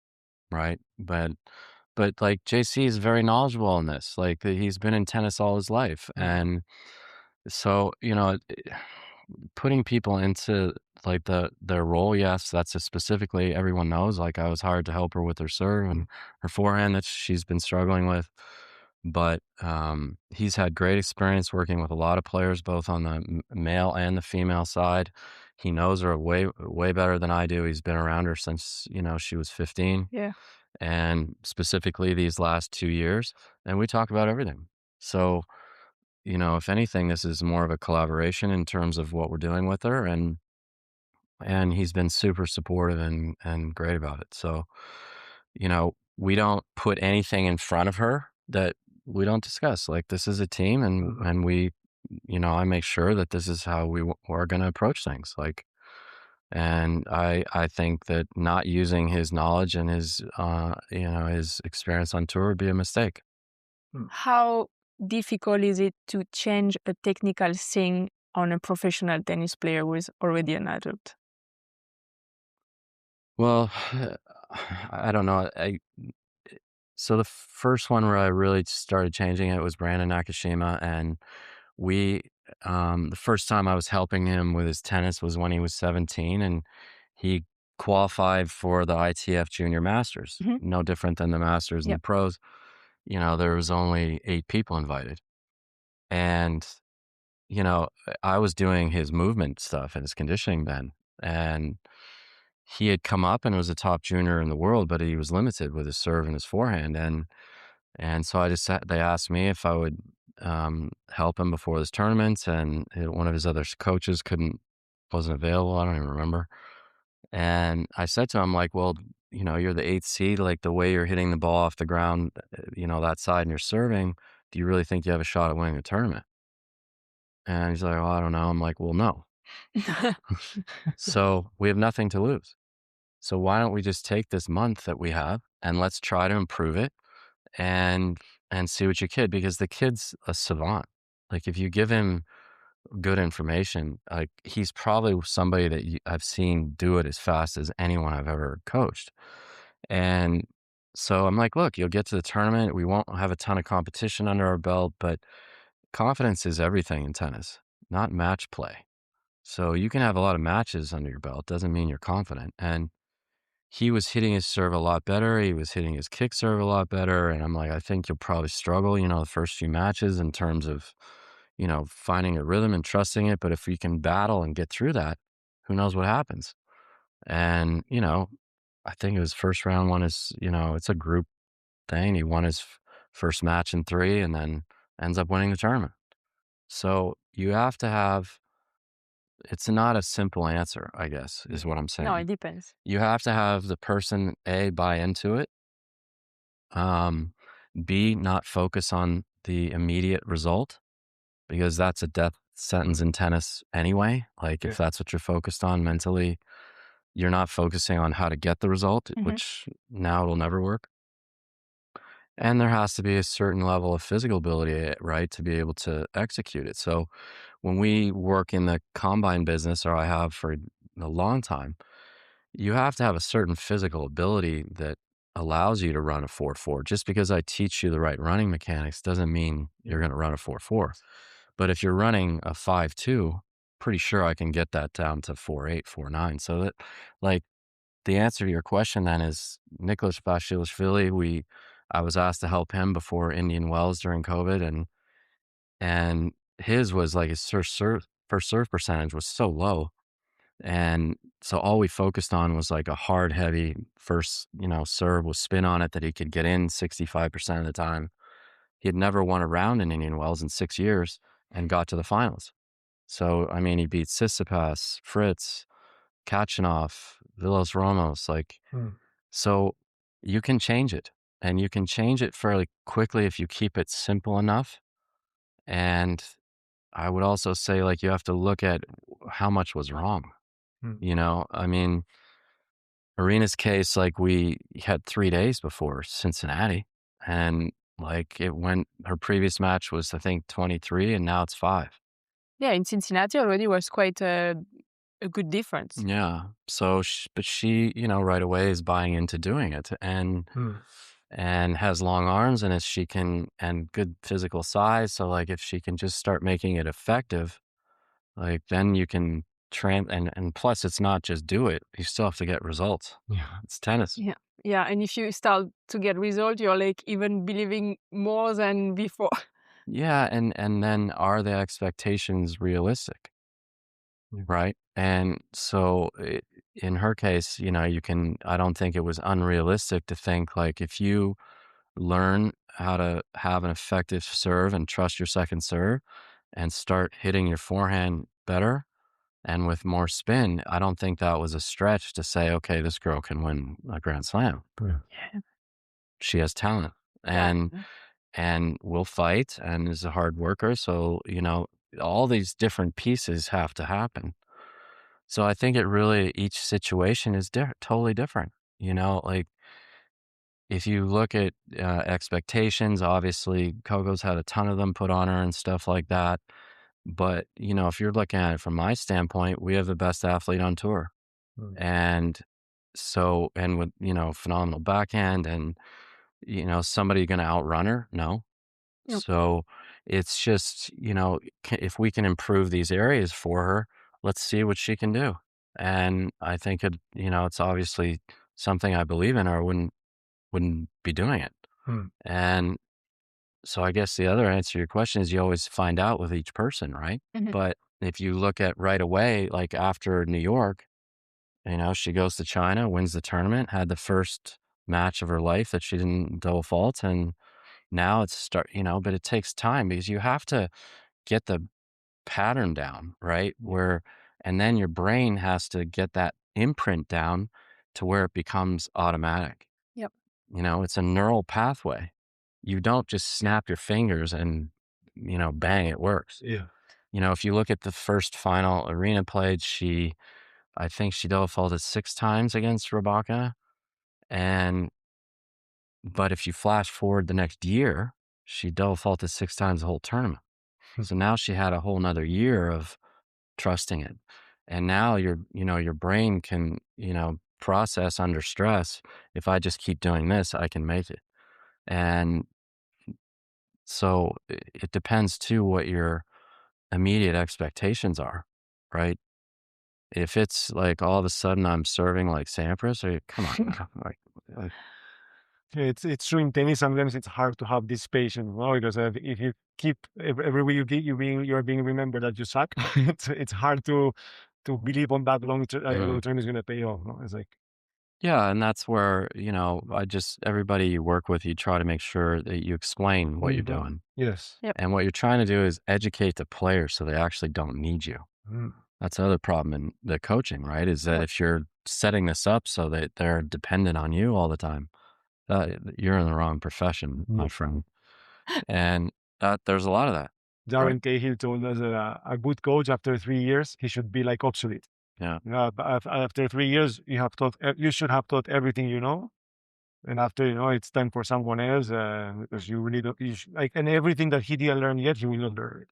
right? But like JC is very knowledgeable in this. Like he's been in tennis all his life, and so putting people into like their role, yes, that's specifically, everyone knows. Like I was hired to help her with her serve and her forehand that she's been struggling with. But he's had great experience working with a lot of players, both on the male and the female side. He knows her way better than I do. He's been around her since she was 15. And specifically these last 2 years, and we talk about everything. So if anything, this is more of a collaboration in terms of what we're doing with her, and he's been super supportive and great about it. So we don't put anything in front of her that we don't discuss. Like this is a team, and we, I make sure that this is how we are going to approach things. Like, and I think that not using his knowledge and his his experience on tour would be a mistake. How difficult is it to change a technical thing on a professional tennis player who is already an adult? Well, I don't know. So the first one where I really started changing it was Brandon Nakashima, and the first time I was helping him with his tennis was when he was 17, and he qualified for the ITF Junior Masters. No different than the Masters and the pros. There was only 8 people invited, and I was doing his movement stuff and his conditioning then, and he had come up and was a top junior in the world, but he was limited with his serve and his forehand. And so they asked me if I would help him before this tournament, and one of his other coaches wasn't available. I don't even remember. And I said to him, like, well, you're the 8th seed, like the way you're hitting the ball off the ground, that side, and you're serving, do you really think you have a shot at winning the tournament? And he's like, well, I don't know. I'm like, well, no. So we have nothing to lose. So why don't we just take this month that we have and let's try to improve it and see what your kid, because the kid's a savant. Like if you give him good information, like he's probably somebody that I've seen do it as fast as anyone I've ever coached. And so I'm like, look, you'll get to the tournament. We won't have a ton of competition under our belt, but confidence is everything in tennis. not match play. So you can have a lot of matches under your belt. Doesn't mean you're confident. And he was hitting his serve a lot better. He was hitting his kick serve a lot better. And I'm like, I think you'll probably struggle, the first few matches in terms of, finding a rhythm and trusting it. But if you can battle and get through that, who knows what happens? And, I think his first round won his, it's a group thing. He won his first match in 3 and then ends up winning the tournament. So you have to have, it's not a simple answer, I guess, is what I'm saying. No, it depends. You have to have the person, A, buy into it, B, not focus on the immediate result, because that's a death sentence in tennis anyway. Like, if that's what you're focused on mentally, you're not focusing on how to get the result, which now it'll never work. And there has to be a certain level of physical ability, right, to be able to execute it. So when we work in the combine business, or I have for a long time, you have to have a certain physical ability that allows you to run a 4-4. Just because I teach you the right running mechanics doesn't mean you're going to run a 4-4. But if you're running a 5-2, pretty sure I can get that down to 4-8, 4-9. So that, like, the answer to your question then is Nicholas Basilashvili. I was asked to help him before Indian Wells during COVID, and his was like his first serve percentage was so low. And so all we focused on was like a hard, heavy first, serve with spin on it that he could get in 65% of the time. He had never won a round in Indian Wells in 6 years and got to the finals. So, I mean, he beat Tsitsipas, Fritz, Kachanov, Vilas Ramos, so you can change it, and you can change it fairly quickly if you keep it simple enough. And I would also say, you have to look at how much was wrong. I mean, Aryna's case, we had 3 days before Cincinnati, and her previous match was, I think, 23, and now it's 5. Yeah, in Cincinnati already was quite a good difference. Yeah. So, but she, right away is buying into doing it, and has long arms, and and good physical size. So, if she can just start making it effective, then you can and plus it's not just do it. You still have to get results. Yeah. It's tennis. Yeah. Yeah. And if you start to get results, you're even believing more than before. Yeah. And then are the expectations realistic? Right. And so in her case, I don't think it was unrealistic to think if you learn how to have an effective serve and trust your second serve and start hitting your forehand better and with more spin, I don't think that was a stretch to say, okay, this girl can win a Grand Slam. Yeah. She has talent and will fight and is a hard worker. So, all these different pieces have to happen. So I think each situation is totally different. If you look at expectations, obviously Coco's had a ton of them put on her and stuff like that. But, if you're looking at it from my standpoint, we have the best athlete on tour. And so, and with, phenomenal backhand and, somebody going to outrun her? No. Yep. So it's just, if we can improve these areas for her, let's see what she can do. And I think it's obviously something I believe in, or I wouldn't be doing it. And so I guess the other answer to your question is you always find out with each person, right? But if you look at right away, after New York, she goes to China, wins the tournament, had the first match of her life that she didn't double fault, and now it's but it takes time because you have to get the pattern down, right? And then your brain has to get that imprint down to where it becomes automatic. Yep. It's a neural pathway. You don't just snap your fingers and, bang, it works. Yeah. If you look at the first final Aryna played, I think she double faulted 6 times against Rybakina. But if you flash forward the next year, she double faulted 6 times the whole tournament. So now she had a whole nother year of trusting it. And now your brain can, process under stress. If I just keep doing this, I can make it. And so it depends too what your immediate expectations are, right? If it's like all of a sudden I'm serving like Sampras, or come on now. Like, it's true in tennis. Sometimes it's hard to have this patience, no? Because if you keep every way you're being remembered that you suck. It's hard to believe on that long term is going to pay off. No? It's like, yeah, and that's where everybody you work with, you try to make sure that you explain what you're doing. Yes. Yep. And what you're trying to do is educate the players so they actually don't need you. That's the other problem in the coaching, right? Is that if you're setting this up so that they're dependent on you all the time, you're in the wrong profession, my friend. And there's a lot of that. Darren Cahill told us that a good coach after 3 years, he should be like obsolete. Yeah. After 3 years, you should have taught everything you know. And after, it's time for someone else, because you really don't, and everything that he didn't learn yet, he will not learn it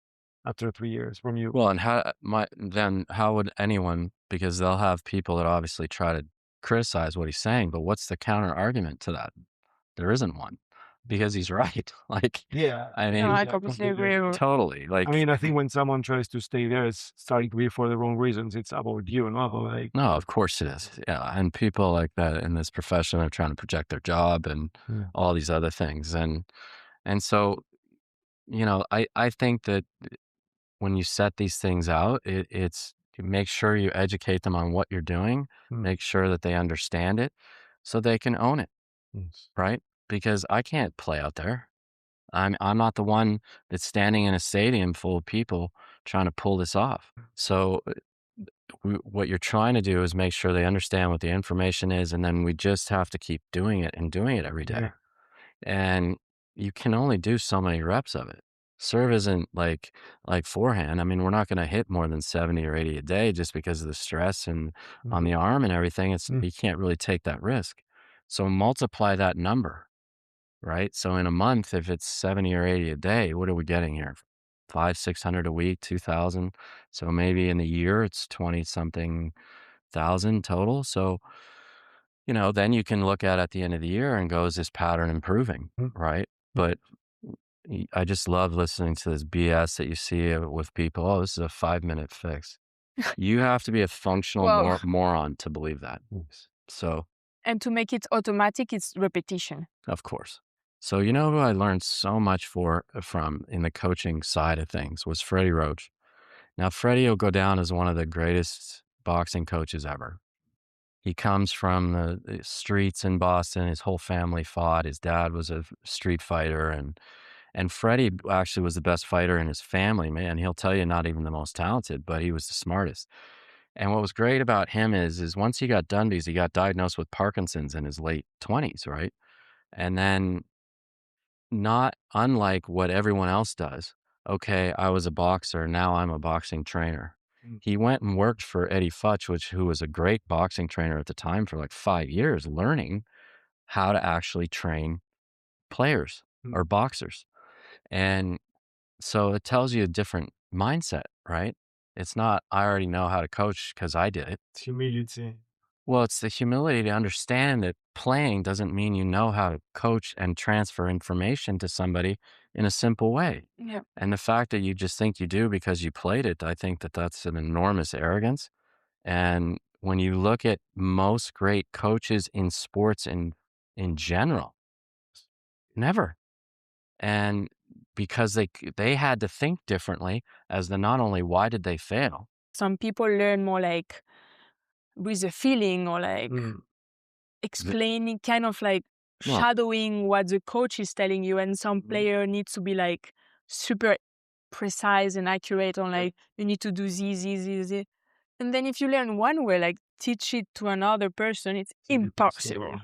after 3 years from you. Well, and how would anyone, because they'll have people that obviously try to criticize what he's saying, but what's the counter argument to that? There isn't one, because he's right. Like, yeah, I mean, no, I completely agree. Totally. Like, I mean, I think when someone tries to stay there, it's starting to be for the wrong reasons. It's about you, not like. No, of course it is. Yeah, and people like that in this profession are trying to project their job and all these other things, and so, I think that when you set these things out, it's you make sure you educate them on what you're doing, make sure that they understand it so they can own it, right? Because I can't play out there. I'm not the one that's standing in a stadium full of people trying to pull this off. So what you're trying to do is make sure they understand what the information is, and then we just have to keep doing it and doing it every day. And you can only do so many reps of it. Serve isn't like forehand. I mean, we're not going to hit more than 70 or 80 a day just because of the stress and on the arm and everything. You can't really take that risk. So multiply that number, right? So in a month, if it's 70 or 80 a day, what are we getting here? 500-600 a week, 2,000. So maybe in a year, it's 20 something thousand total. So, then you can look at the end of the year and go, is this pattern improving? Right. But I just love listening to this BS that you see with people. Oh, this is a 5-minute fix. You have to be a functional moron to believe that. So, and to make it automatic, it's repetition. Of course. So, who I learned so much from in the coaching side of things was Freddie Roach. Now, Freddie will go down as one of the greatest boxing coaches ever. He comes from the streets in Boston. His whole family fought. His dad was a street fighter, and Freddie actually was the best fighter in his family, man. He'll tell you not even the most talented, but he was the smartest. And what was great about him is once he got done, because he got diagnosed with Parkinson's in his late 20s, right? And then, not unlike what everyone else does, okay, I was a boxer, now I'm a boxing trainer. He went and worked for Eddie Futch, who was a great boxing trainer at the time, for like 5 years, learning how to actually train players or boxers. And so it tells you a different mindset, right? It's not, I already know how to coach because I did it. It's humility. Well, it's the humility to understand that playing doesn't mean you know how to coach and transfer information to somebody in a simple way. Yeah. And the fact that you just think you do because you played it, I think that that's an enormous arrogance. And when you look at most great coaches in sports in general, never. And because they had to think differently as to not only why did they fail. Some people learn more like with a feeling or like explaining, kind of like shadowing what the coach is telling you. And some player needs to be like super precise and accurate on like, you need to do this. And then if you learn one way, like teach it to another person, it's impossible.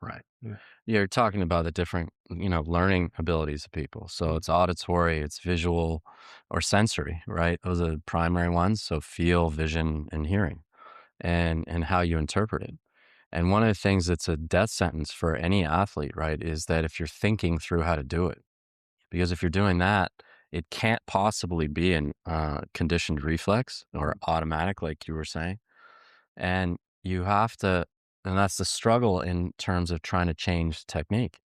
Right. Yeah. You're talking about the different, learning abilities of people. So it's auditory, it's visual or sensory, right? Those are the primary ones. So feel, vision, and hearing, and how you interpret it. And one of the things that's a death sentence for any athlete, right, is that if you're thinking through how to do it, because if you're doing that, it can't possibly be an conditioned reflex or automatic, like you were saying. And you have to, and that's the struggle in terms of trying to change technique.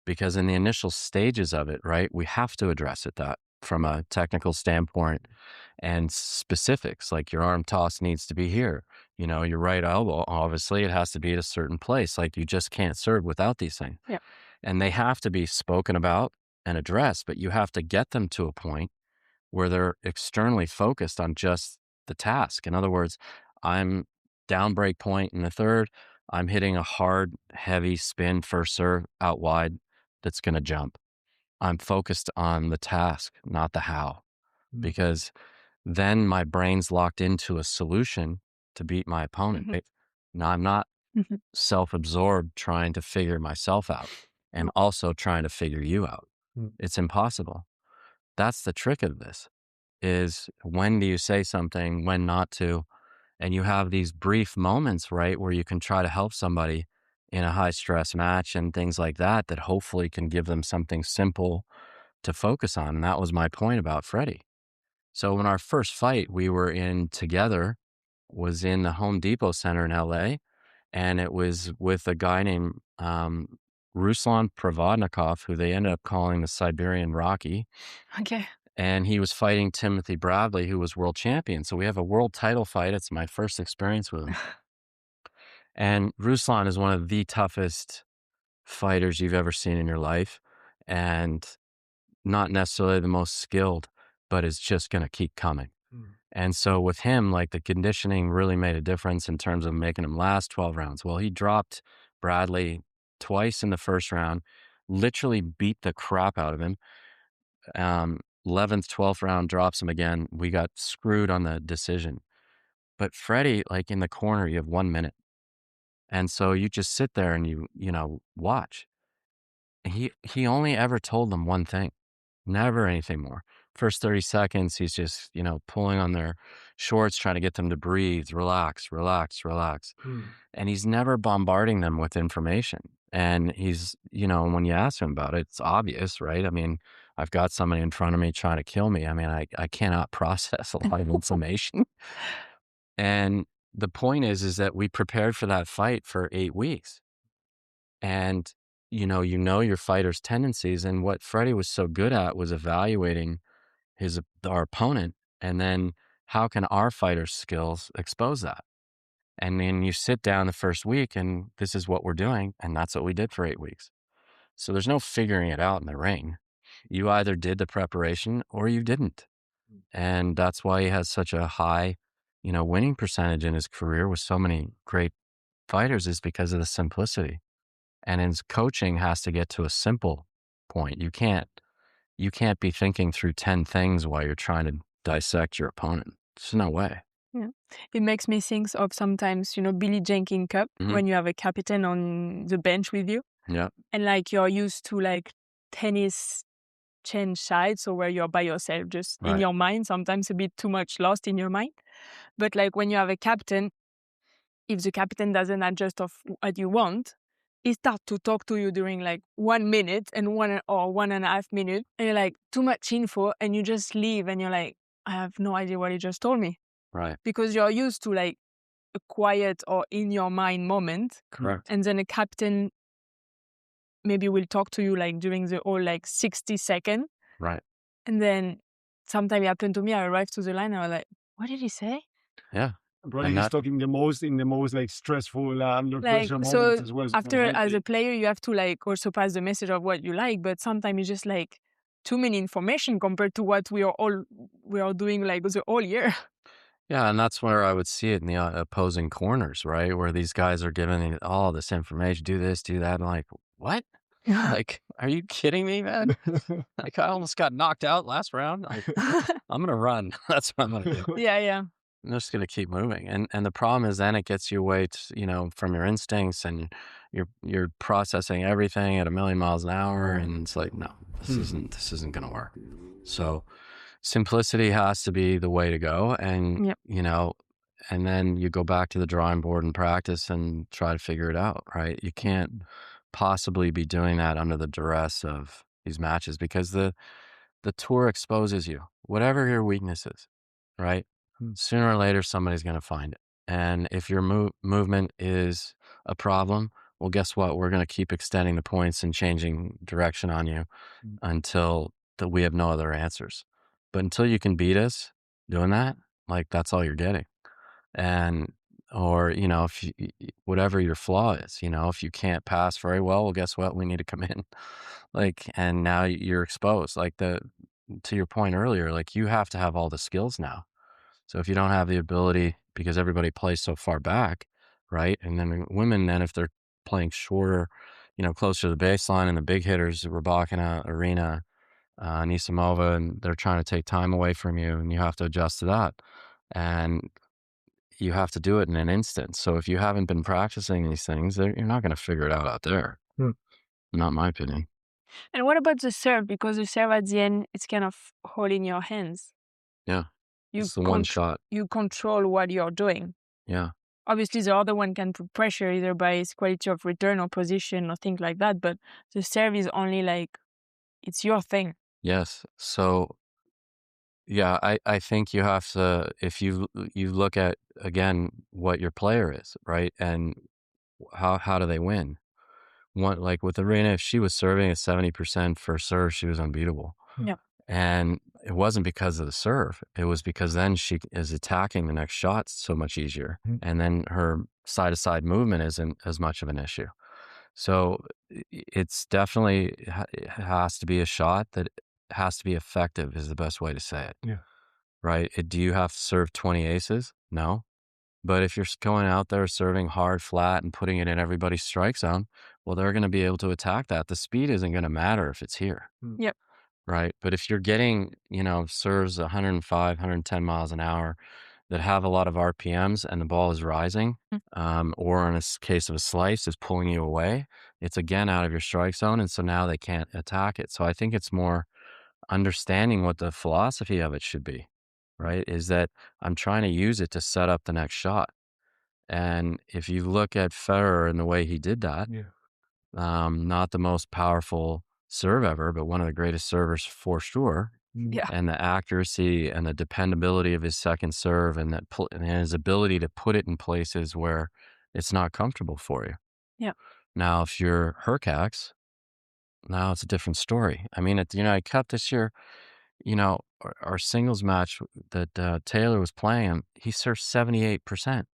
Because in the initial stages of it, right, we have to address it that from a technical standpoint and specifics, like your arm toss needs to be here. Your right elbow, obviously, it has to be at a certain place. Like you just can't serve without these things. Yeah. And they have to be spoken about and addressed, but you have to get them to a point where they're externally focused on just the task. In other words, I'm down break point in the third. I'm hitting a hard, heavy spin first serve out wide that's going to jump. I'm focused on the task, not the how, because then my brain's locked into a solution to beat my opponent. Now, I'm not self-absorbed trying to figure myself out and also trying to figure you out. It's impossible. That's the trick of this, is when do you say something, when not to, and you have these brief moments, right, where you can try to help somebody in a high stress match and things like that, that hopefully can give them something simple to focus on. And that was my point about Freddie. So when our first fight we were in together was in the Home Depot Center in LA, and it was with a guy named Ruslan Provodnikov, who they ended up calling the Siberian Rocky. Okay. And he was fighting Timothy Bradley, who was world champion. So we have a world title fight. It's my first experience with him. And Ruslan is one of the toughest fighters you've ever seen in your life, and not necessarily the most skilled, but is just going to keep coming. And so with him, like, the conditioning really made a difference in terms of making him last 12 rounds. Well, he dropped Bradley twice in the first round, literally beat the crap out of him. 11th, 12th round drops him again. We got screwed on the decision. But Freddie, like, in the corner, you have 1 minute. And so you just sit there and you watch. He only ever told them one thing, never anything more. First 30 seconds, he's just, pulling on their shorts, trying to get them to breathe, relax, relax, relax. And he's never bombarding them with information. And he's, when you ask him about it, it's obvious, right? I mean, I've got somebody in front of me trying to kill me. I mean, I cannot process a lot of information. And the point is that we prepared for that fight for 8 weeks. And, you know your fighter's tendencies. And what Freddie was so good at was evaluating our opponent, and then how can our fighter's skills expose that? And then you sit down the first week and this is what we're doing. And that's what we did for 8 weeks. So there's no figuring it out in the ring. You either did the preparation or you didn't. And that's why he has such a high, winning percentage in his career with so many great fighters, is because of the simplicity. And his coaching has to get to a simple point. You can't be thinking through 10 things while you're trying to dissect your opponent. There's no way. Yeah. It makes me think of sometimes, Billie Jean King Cup, when you have a captain on the bench with you. Yeah. And you're used to tennis change sides, so where you're by yourself, just in your mind, sometimes a bit too much lost in your mind. But when you have a captain, if the captain doesn't adjust of what you want, he starts to talk to you during 1 minute and 1.5 minutes, and you're too much info, and you just leave and you're I have no idea what he just told me. Right. Because you're used to a quiet or in your mind moment. Correct. And then a captain maybe will talk to you during the whole 60 seconds. Right. And then sometime it happened to me, I arrived to the line, I was what did he say? Yeah. Probably he's talking in the most stressful under pressure moments as well. After, as a player, you have to also pass the message of what you like, but sometimes it's just too many information compared to what we are doing the whole year. Yeah, and that's where I would see it in the opposing corners, right? Where these guys are giving all this information, do this, do that. I'm what? Are you kidding me, man? I almost got knocked out last round. I'm going to run. That's what I'm going to do. Yeah. I'm just going to keep moving. And the problem is then it gets you away, from your instincts, and you're processing everything at 1,000,000 miles an hour. And it's no, this isn't going to work. So simplicity has to be the way to go. And, and then you go back to the drawing board and practice and try to figure it out, right? You can't possibly be doing that under the duress of these matches, because the tour exposes you, whatever your weakness is, right? Sooner or later, somebody's going to find it. And if your movement is a problem, well, guess what? We're going to keep extending the points and changing direction on you until we have no other answers. But until you can beat us doing that, like, that's all you're getting. And or, if whatever your flaw is, if you can't pass very well, guess what? We need to come in. Like, and now you're exposed. Like, to your point earlier, like, you have to have all the skills now. So if you don't have the ability, because everybody plays so far back, right? And then women, then if they're playing shorter, closer to the baseline, and the big hitters, Rybakina, Aryna, Nisimova, and they're trying to take time away from you, and you have to adjust to that. And you have to do it in an instant. So if you haven't been practicing these things, you're not going to figure it out there. Not my opinion. And what about the serve? Because the serve at the end, it's kind of holding your hands. Yeah. It's the one shot. You control what you're doing. Yeah. Obviously, the other one can put pressure either by its quality of return or position or things like that. But the serve is only like, it's your thing. Yes. So, yeah, I think you have to, if you look at, again, what your player is, right? And how do they win? Like with Aryna, if she was serving at 70% for serve, she was unbeatable. Yeah. And it wasn't because of the serve. It was because then she is attacking the next shot so much easier. And then her side-to-side movement isn't as much of an issue. So it's definitely, it has to be a shot that has to be effective is the best way to say it. Yeah. Right? Do you have to serve 20 aces? No. But if you're going out there serving hard, flat, and putting it in everybody's strike zone, well, they're going to be able to attack that. The speed isn't going to matter if it's here. Yep. Right? But if you're getting, serves 105, 110 miles an hour that have a lot of RPMs and the ball is rising, or in a case of a slice is pulling you away, it's again out of your strike zone. And so now they can't attack it. So I think it's more understanding what the philosophy of it should be, right? Is that I'm trying to use it to set up the next shot. And if you look at Federer and the way he did that, not the most powerful serve ever, but one of the greatest servers for sure. Yeah. And the accuracy and the dependability of his second serve and and his ability to put it in places where it's not comfortable for you. Yeah. Now, if you're Hercax, now it's a different story. I mean, at the United Cup this year, our singles match that Taylor was playing, he served 78%.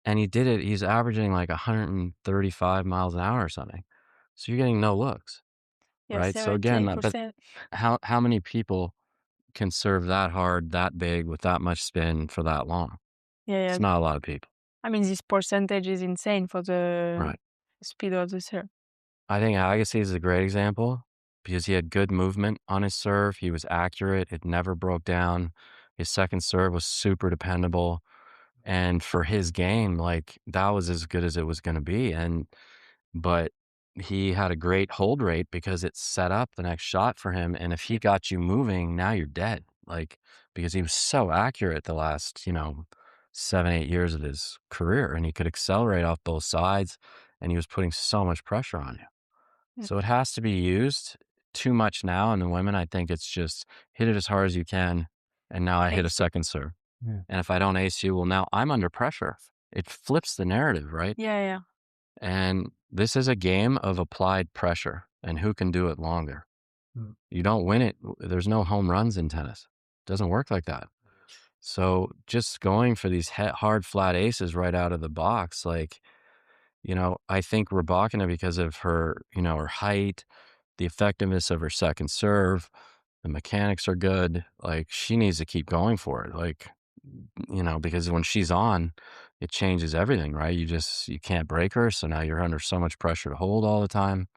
And he did it, he's averaging like 135 miles an hour or something. So you're getting no looks. Yeah, right? So again, but 78%. how many people can serve that hard, that big, with that much spin for that long? Yeah. It's not a lot of people. I mean, this percentage is insane for the speed of the serve. I think Agassi is a great example because he had good movement on his serve. He was accurate. It never broke down. His second serve was super dependable. And for his game, like, that was as good as it was going to be. But he had a great hold rate because it set up the next shot for him. And if he got you moving, now you're dead. Like, because he was so accurate the last, 7, 8 years of his career, and he could accelerate off both sides, and he was putting so much pressure on you. So it has to be used. Too much now. And the women, I think it's just hit it as hard as you can. And now I hit a second serve. And if I don't ace you, well, now I'm under pressure. It flips the narrative, right? Yeah. And this is a game of applied pressure and who can do it longer. You don't win it. There's no home runs in tennis. It doesn't work like that. So just going for these hard, flat aces right out of the box, like, I think Rybakina, because of her, her height, the effectiveness of her second serve, the mechanics are good. Like, she needs to keep going for it. Like, because when she's on, it changes everything, right? You can't break her. So now you're under so much pressure to hold all the time.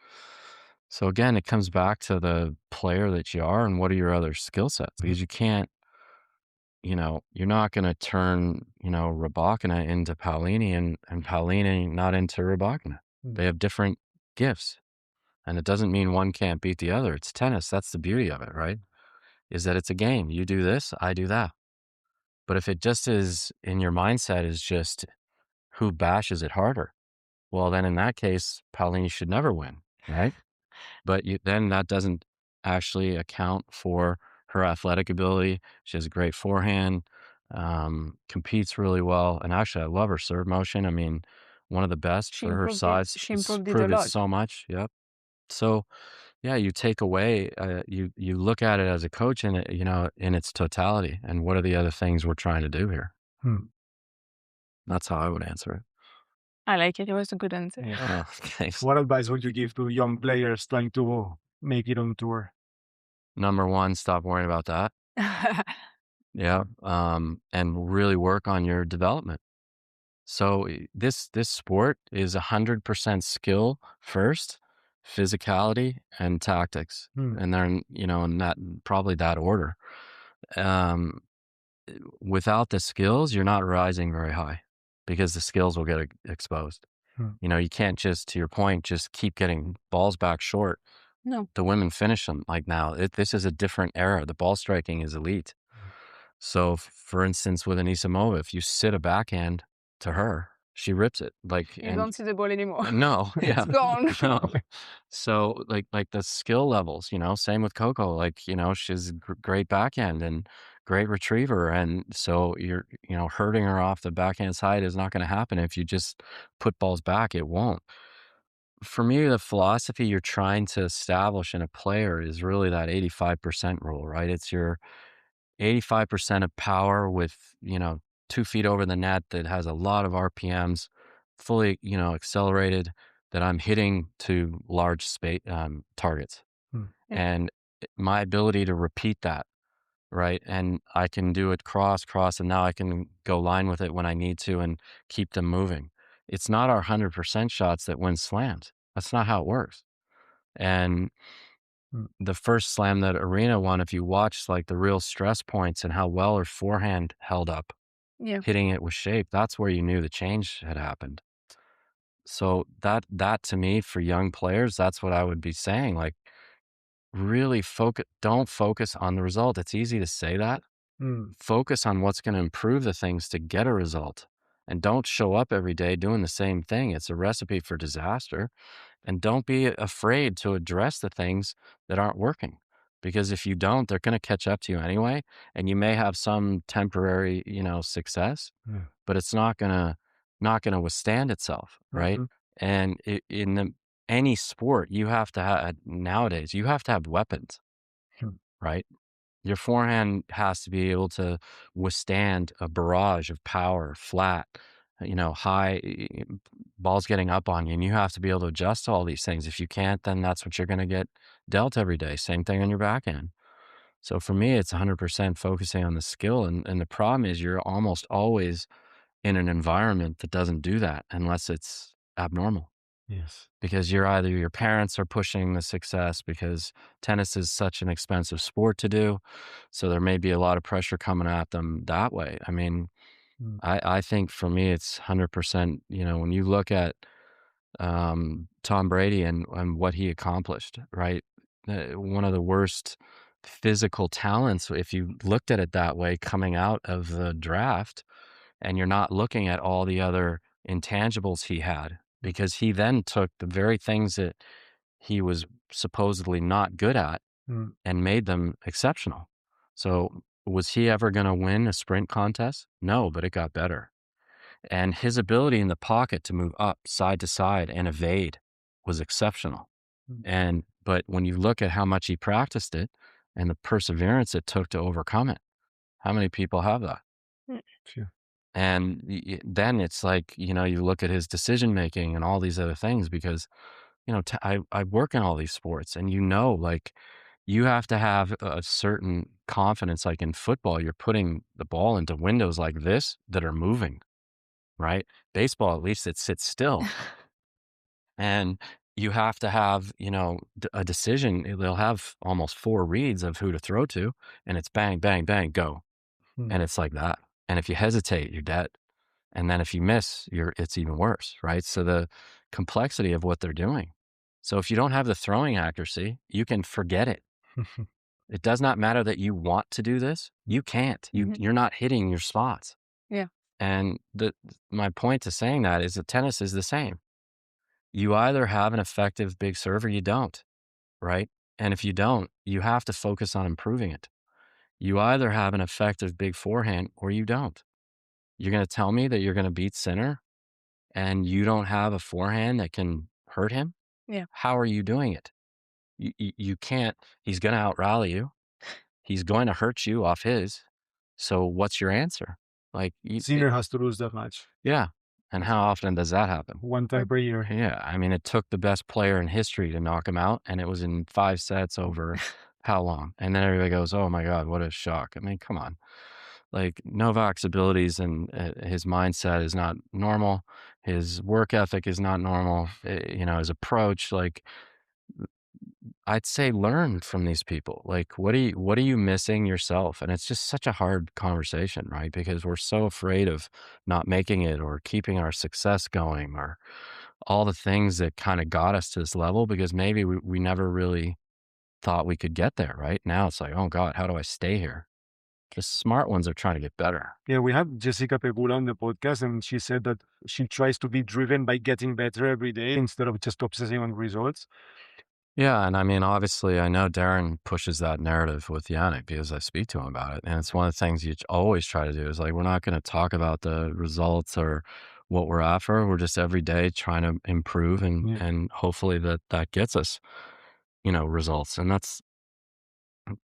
So again, it comes back to the player that you are and what are your other skill sets, because you can't, you're not going to turn, Rybakina into Paolini and Paolini not into Rybakina. They have different gifts, and it doesn't mean one can't beat the other. It's tennis. That's the beauty of it, right? Is that it's a game. You do this, I do that. But if it just is in your mindset is just who bashes it harder, well, then in that case, Paolini should never win, right? But then that doesn't actually account for her athletic ability. She has a great forehand, competes really well. And actually, I love her serve motion. I mean, one of the best for her size. She improved it a Improved it lot. so much. Yep. So Yeah, you take away, you look at it as a coach and in its totality, and what are the other things we're trying to do here? That's how I would answer it. I like it. It was a good answer. Yeah. Oh, thanks. What advice would you give to young players trying to make it on tour? Number one, stop worrying about that. Yeah. And really work on your development. So this sport is 100% skill first, physicality and tactics, and they're in that probably that order. Um, without the skills, you're not rising very high because the skills will get exposed. You can't just, to your point, just keep getting balls back short. No. The women finish them like now. This is a different era. The ball striking is elite. So, for instance, with Anisimova, if you sit a backhand to her, she rips it. You don't see the ball anymore. No, yeah, It's gone. no. So, like the skill levels, same with Coco. She's great backhand and great retriever, and so you're, hurting her off the backhand side is not going to happen if you just put balls back. It won't. For me, the philosophy you're trying to establish in a player is really that 85% rule, right? It's your 85% of power with, 2 feet over the net that has a lot of RPMs, fully, accelerated, that I'm hitting to large targets. Yeah. And my ability to repeat that, right? And I can do it cross, and now I can go line with it when I need to and keep them moving. It's not our 100% shots that win slams. That's not how it works. And the first slam that Aryna won, if you watch the real stress points and how well her forehand held up, hitting it with shape, that's where you knew the change had happened. So that to me, for young players, that's what I would be saying. Really don't focus on the result. It's easy to say that. Focus on what's going to improve the things to get a result. And don't show up every day doing the same thing. It's a recipe for disaster. And don't be afraid to address the things that aren't working. Because if you don't, they're going to catch up to you anyway. And you may have some temporary, success, but it's not going to withstand itself, right? And in any sport, you have to have, nowadays, you have to have weapons, right? Your forehand has to be able to withstand a barrage of power, flat, high balls getting up on you, and you have to be able to adjust to all these things. If you can't, then that's what you're going to get dealt every day. Same thing on your backhand. So for me, it's 100% focusing on the skill. And the problem is you're almost always in an environment that doesn't do that unless it's abnormal. Yes. Because either your parents are pushing the success, because tennis is such an expensive sport to do. So there may be a lot of pressure coming at them that way. I mean, I think for me, it's 100%, when you look at Tom Brady and what he accomplished, right? One of the worst physical talents, if you looked at it that way, coming out of the draft, and you're not looking at all the other intangibles he had, because he then took the very things that he was supposedly not good at and made them exceptional. So was he ever going to win a sprint contest? No, but it got better. And his ability in the pocket to move up side to side and evade was exceptional. But when you look at how much he practiced it and the perseverance it took to overcome it, how many people have that? Sure. And then it's you look at his decision making and all these other things, because, I work in all these sports, and you have to have a certain confidence. Like in football, you're putting the ball into windows like this that are moving, right? Baseball, at least it sits still. And you have to have, a decision. They'll have almost 4 reads of who to throw to, and it's bang, bang, bang, go. And it's like that. And if you hesitate, you're dead. And then if you miss, it's even worse, right? So the complexity of what they're doing. So if you don't have the throwing accuracy, you can forget it. It does not matter that you want to do this. You can't. You're not hitting your spots. Yeah. And my point to saying that is that tennis is the same. You either have an effective big serve or you don't, right? And if you don't, you have to focus on improving it. You either have an effective big forehand or you don't. You're going to tell me that you're going to beat Sinner and you don't have a forehand that can hurt him? Yeah. How are you doing it? you can't. He's going to out rally you. He's going to hurt you off his. So what's your answer? Like, Sinner has to lose that match. Yeah. And how often does that happen? One time per year. Yeah. I mean, it took the best player in history to knock him out, and it was in 5 sets over how long? And then everybody goes, oh my God, what a shock. I mean, come on. Like, Novak's abilities and his mindset is not normal. His work ethic is not normal. His approach, like, I'd say learn from these people. Like, what are you missing yourself? And it's just such a hard conversation, right? Because we're so afraid of not making it or keeping our success going or all the things that kind of got us to this level, because maybe we never really thought we could get there, right? Now it's like, oh God, how do I stay here? The smart ones are trying to get better. Yeah, we had Jessica Pegula on the podcast, and she said that she tries to be driven by getting better every day instead of just obsessing on results. Yeah, and I mean, obviously, I know Darren pushes that narrative with Yannick because I speak to him about it. And it's one of the things you always try to do is like, we're not going to talk about the results or what we're after. We're just every day trying to improve and hopefully that gets us, results. And that's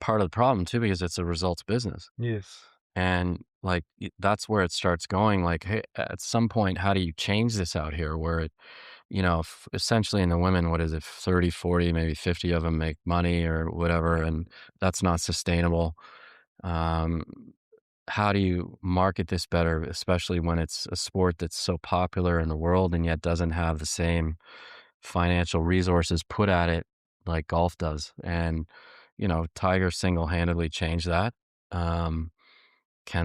part of the problem too, because it's a results business. Yes. And like, that's where it starts going. Like, hey, at some point, how do you change this out here where it, essentially in the women, what is it, 30, 40, maybe 50 of them make money or whatever, and that's not sustainable. How do you market this better, especially when it's a sport that's so popular in the world and yet doesn't have the same financial resources put at it like golf does? And, Tiger single-handedly changed that. Can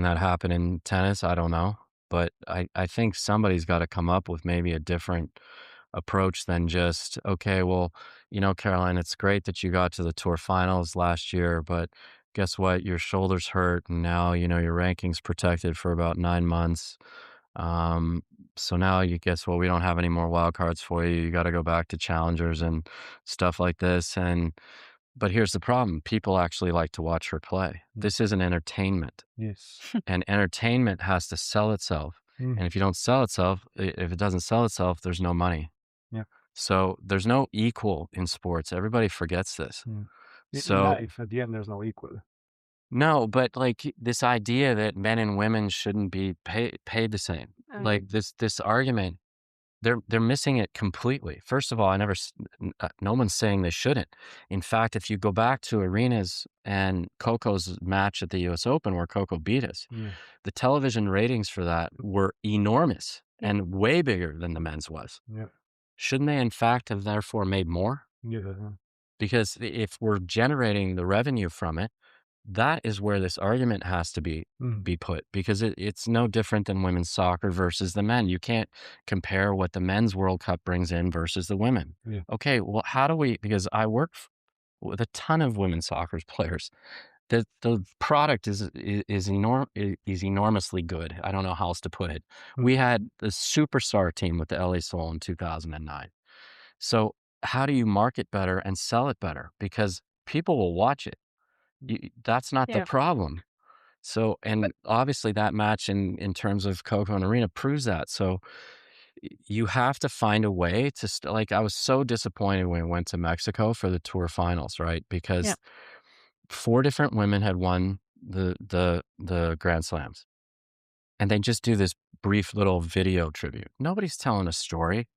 that happen in tennis? I don't know. But I think somebody's got to come up with maybe a different approach than just, okay, well, Caroline, it's great that you got to the tour finals last year, but guess what? Your shoulder's hurt, and now, your ranking's protected for about 9 months. So now you guess what? We don't have any more wild cards for you. You got to go back to challengers and stuff like this. But here's the problem. People actually like to watch her play. This is an entertainment. Yes. And entertainment has to sell itself. And if you don't sell itself, if it doesn't sell itself, there's no money. Yeah. So there's no equal in sports. Everybody forgets this. So in life, at the end, there's no equal. No, but like this idea that men and women shouldn't be paid the same. Like this argument, they're missing it completely. First of all, no one's saying they shouldn't. In fact, if you go back to Aryna's and Coco's match at the US Open where Coco beat us, the television ratings for that were enormous and way bigger than the men's was. Yeah. Shouldn't they, in fact, have therefore made more? Yeah. Because if we're generating the revenue from it, that is where this argument has to be put, because it's no different than women's soccer versus the men. You can't compare what the men's World Cup brings in versus the women. Yeah. Okay, well, how do we, because I work with a ton of women's soccer players, the product is enormously good. I don't know how else to put it. We had the superstar team with the LA Soul in 2009. So how do you market better and sell it better? Because people will watch it. That's not the problem. So, and obviously that match in terms of Coco and Aryna proves that. So you have to find a way to, like, I was so disappointed when we went to Mexico for the tour finals, right? Because 4 different women had won the Grand Slams. And they just do this brief little video tribute. Nobody's telling a story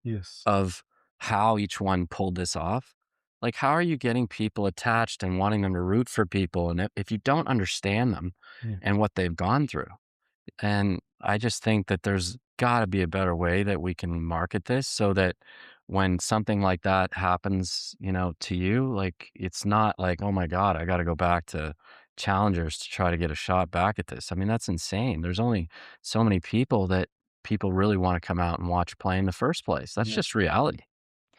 of how each one pulled this off. Like, how are you getting people attached and wanting them to root for people? And if you don't understand them and what they've gone through, and I just think that there's got to be a better way that we can market this so that when something like that happens, to you, like, it's not like, oh my God, I got to go back to challengers to try to get a shot back at this. I mean, that's insane. There's only so many people that people really want to come out and watch play in the first place. That's just reality.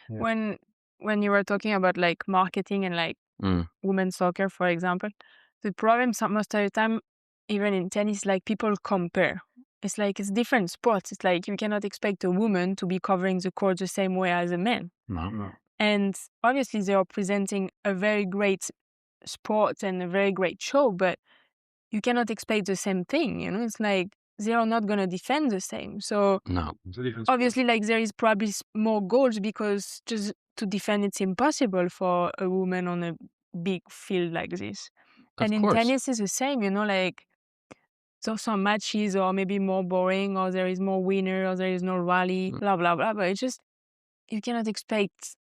Yeah. When you were talking about like marketing and like women's soccer, for example, the problem most of the time, even in tennis, like people compare. It's like it's different sports. It's like you cannot expect a woman to be covering the court the same way as a man. No. And obviously they are presenting a very great sport and a very great show, but you cannot expect the same thing. It's like they are not going to defend the same. So no, obviously, like there is probably more goals because just to defend, it's impossible for a woman on a big field like this. Of And in course. tennis, it's the same, like so some matches are maybe more boring, or there is more winner, or there is no rally, blah, blah, blah. But it's just, you cannot expect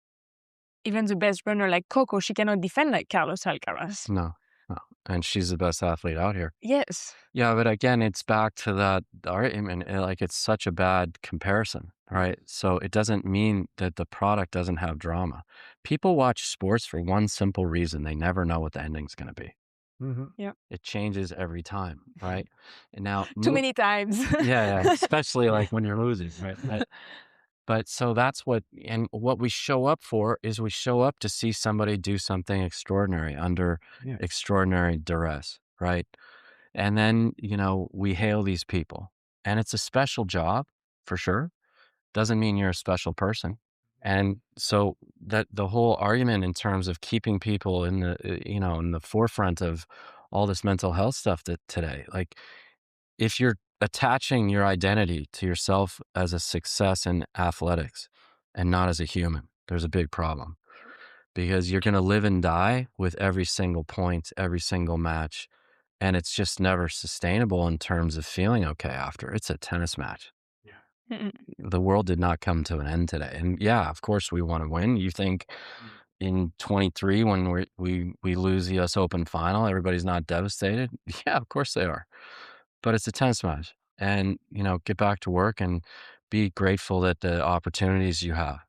even the best runner like Coco, she cannot defend like Carlos Alcaraz. No. And she's the best athlete out here. Yes. Yeah, but again, it's back to that argument. Like, it's such a bad comparison, right? So it doesn't mean that the product doesn't have drama. People watch sports for one simple reason. They never know what the ending's going to be. Yeah. It changes every time, right? And now Too many times. yeah, especially like when you're losing, right? But so that's what we show up for is we show up to see somebody do something extraordinary under extraordinary duress, right? And then, we hail these people. And it's a special job, for sure. Doesn't mean you're a special person. And so that the whole argument in terms of keeping people in the forefront of all this mental health stuff today, like, if you're attaching your identity to yourself as a success in athletics and not as a human, there's a big problem, because you're going to live and die with every single point, every single match. And it's just never sustainable in terms of feeling okay after. It's a tennis match. The world did not come to an end today. And yeah, of course we want to win. You think in 23 when we lose the US Open final, everybody's not devastated? Yeah, of course they are. But it's a tennis match. And, get back to work and be grateful that the opportunities you have.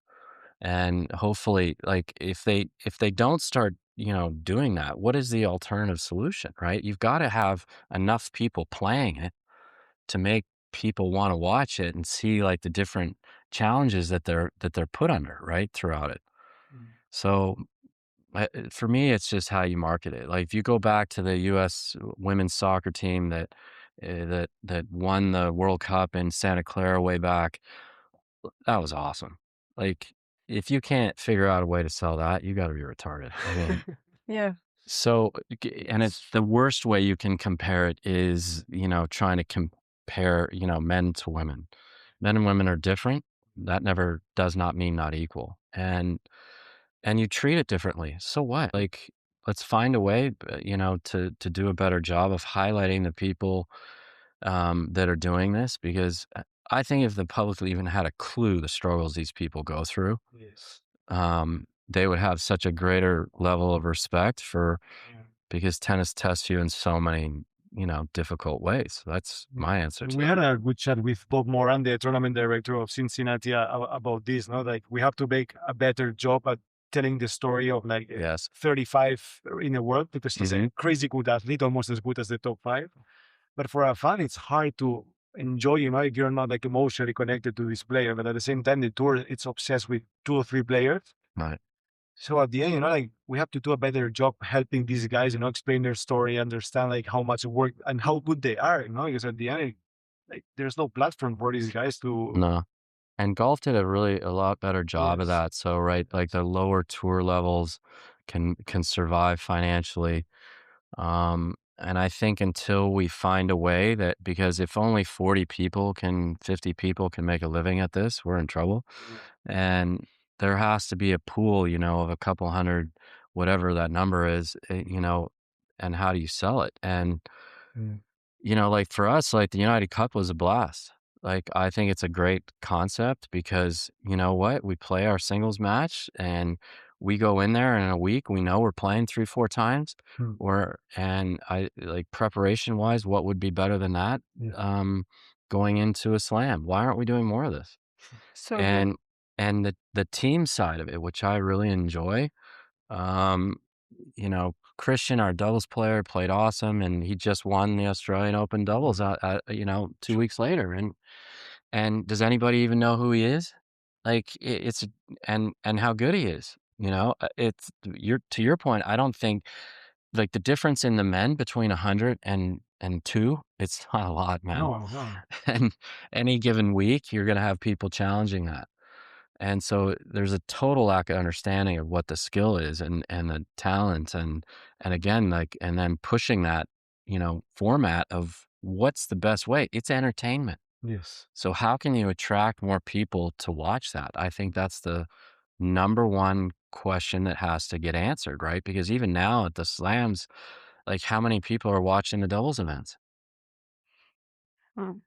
And hopefully, like, if they don't start, doing that, what is the alternative solution, right? You've got to have enough people playing it to make people want to watch it and see like the different challenges that they're put under, right, throughout it. So for me, it's just how you market it. Like, if you go back to the U.S. women's soccer team that won the World Cup in Santa Clara way back, that was awesome. Like, if you can't figure out a way to sell that, you got to be retarded. I mean, Yeah. so, and it's the worst way you can compare it is, trying to compare, men to women. Men and women are different. That never does not mean not equal. And you treat it differently. So what? Like, let's find a way, to do a better job of highlighting the people that are doing this, because I think if the public even had a clue the struggles these people go through, they would have such a greater level of respect because tennis tests you in so many, difficult ways. That's my answer to We had a good chat with Bob Moran, the tournament director of Cincinnati, about this. Like, we have to make a better job at telling the story of 35 in the world, because he's a crazy good athlete, almost as good as the top 5. But for a fan, it's hard to enjoy, if you're not like emotionally connected to this player. But at the same time, the tour, it's obsessed with 2 or 3 players. Right. So at the end, like, we have to do a better job helping these guys, explain their story, understand like how much work and how good they are, because at the end, like, there's no platform for these guys to. No. And golf did a lot better job of that. So, right, like the lower tour levels can survive financially. And I think until we find a way that, because if only 50 people can make a living at this, we're in trouble. And there has to be a pool, of a couple hundred, whatever that number is, and how do you sell it? And, like for us, like the United Cup was a blast. Like, I think it's a great concept because, you know what, we play our singles match and we go in there, and in a week we know we're playing 3-4 times. And I like, preparation wise, what would be better than that? Going into a slam. Why aren't we doing more of this? So and the team side of it, which I really enjoy. Christian, our doubles player, played awesome, and he just won the Australian Open doubles 2 weeks later. And does anybody even know who he is? Like, it's and how good he is. It's to your point. I don't think, like, the difference in the men between 100 and 2, it's not a lot, man. No. And any given week, you're going to have people challenging that. And so there's a total lack of understanding of what the skill is and the talent and again, like, and then pushing that, format of what's the best way. It's entertainment. Yes. So how can you attract more people to watch that? I think that's the #1 question that has to get answered, right? Because even now at the slams, like how many people are watching the doubles events? Mm,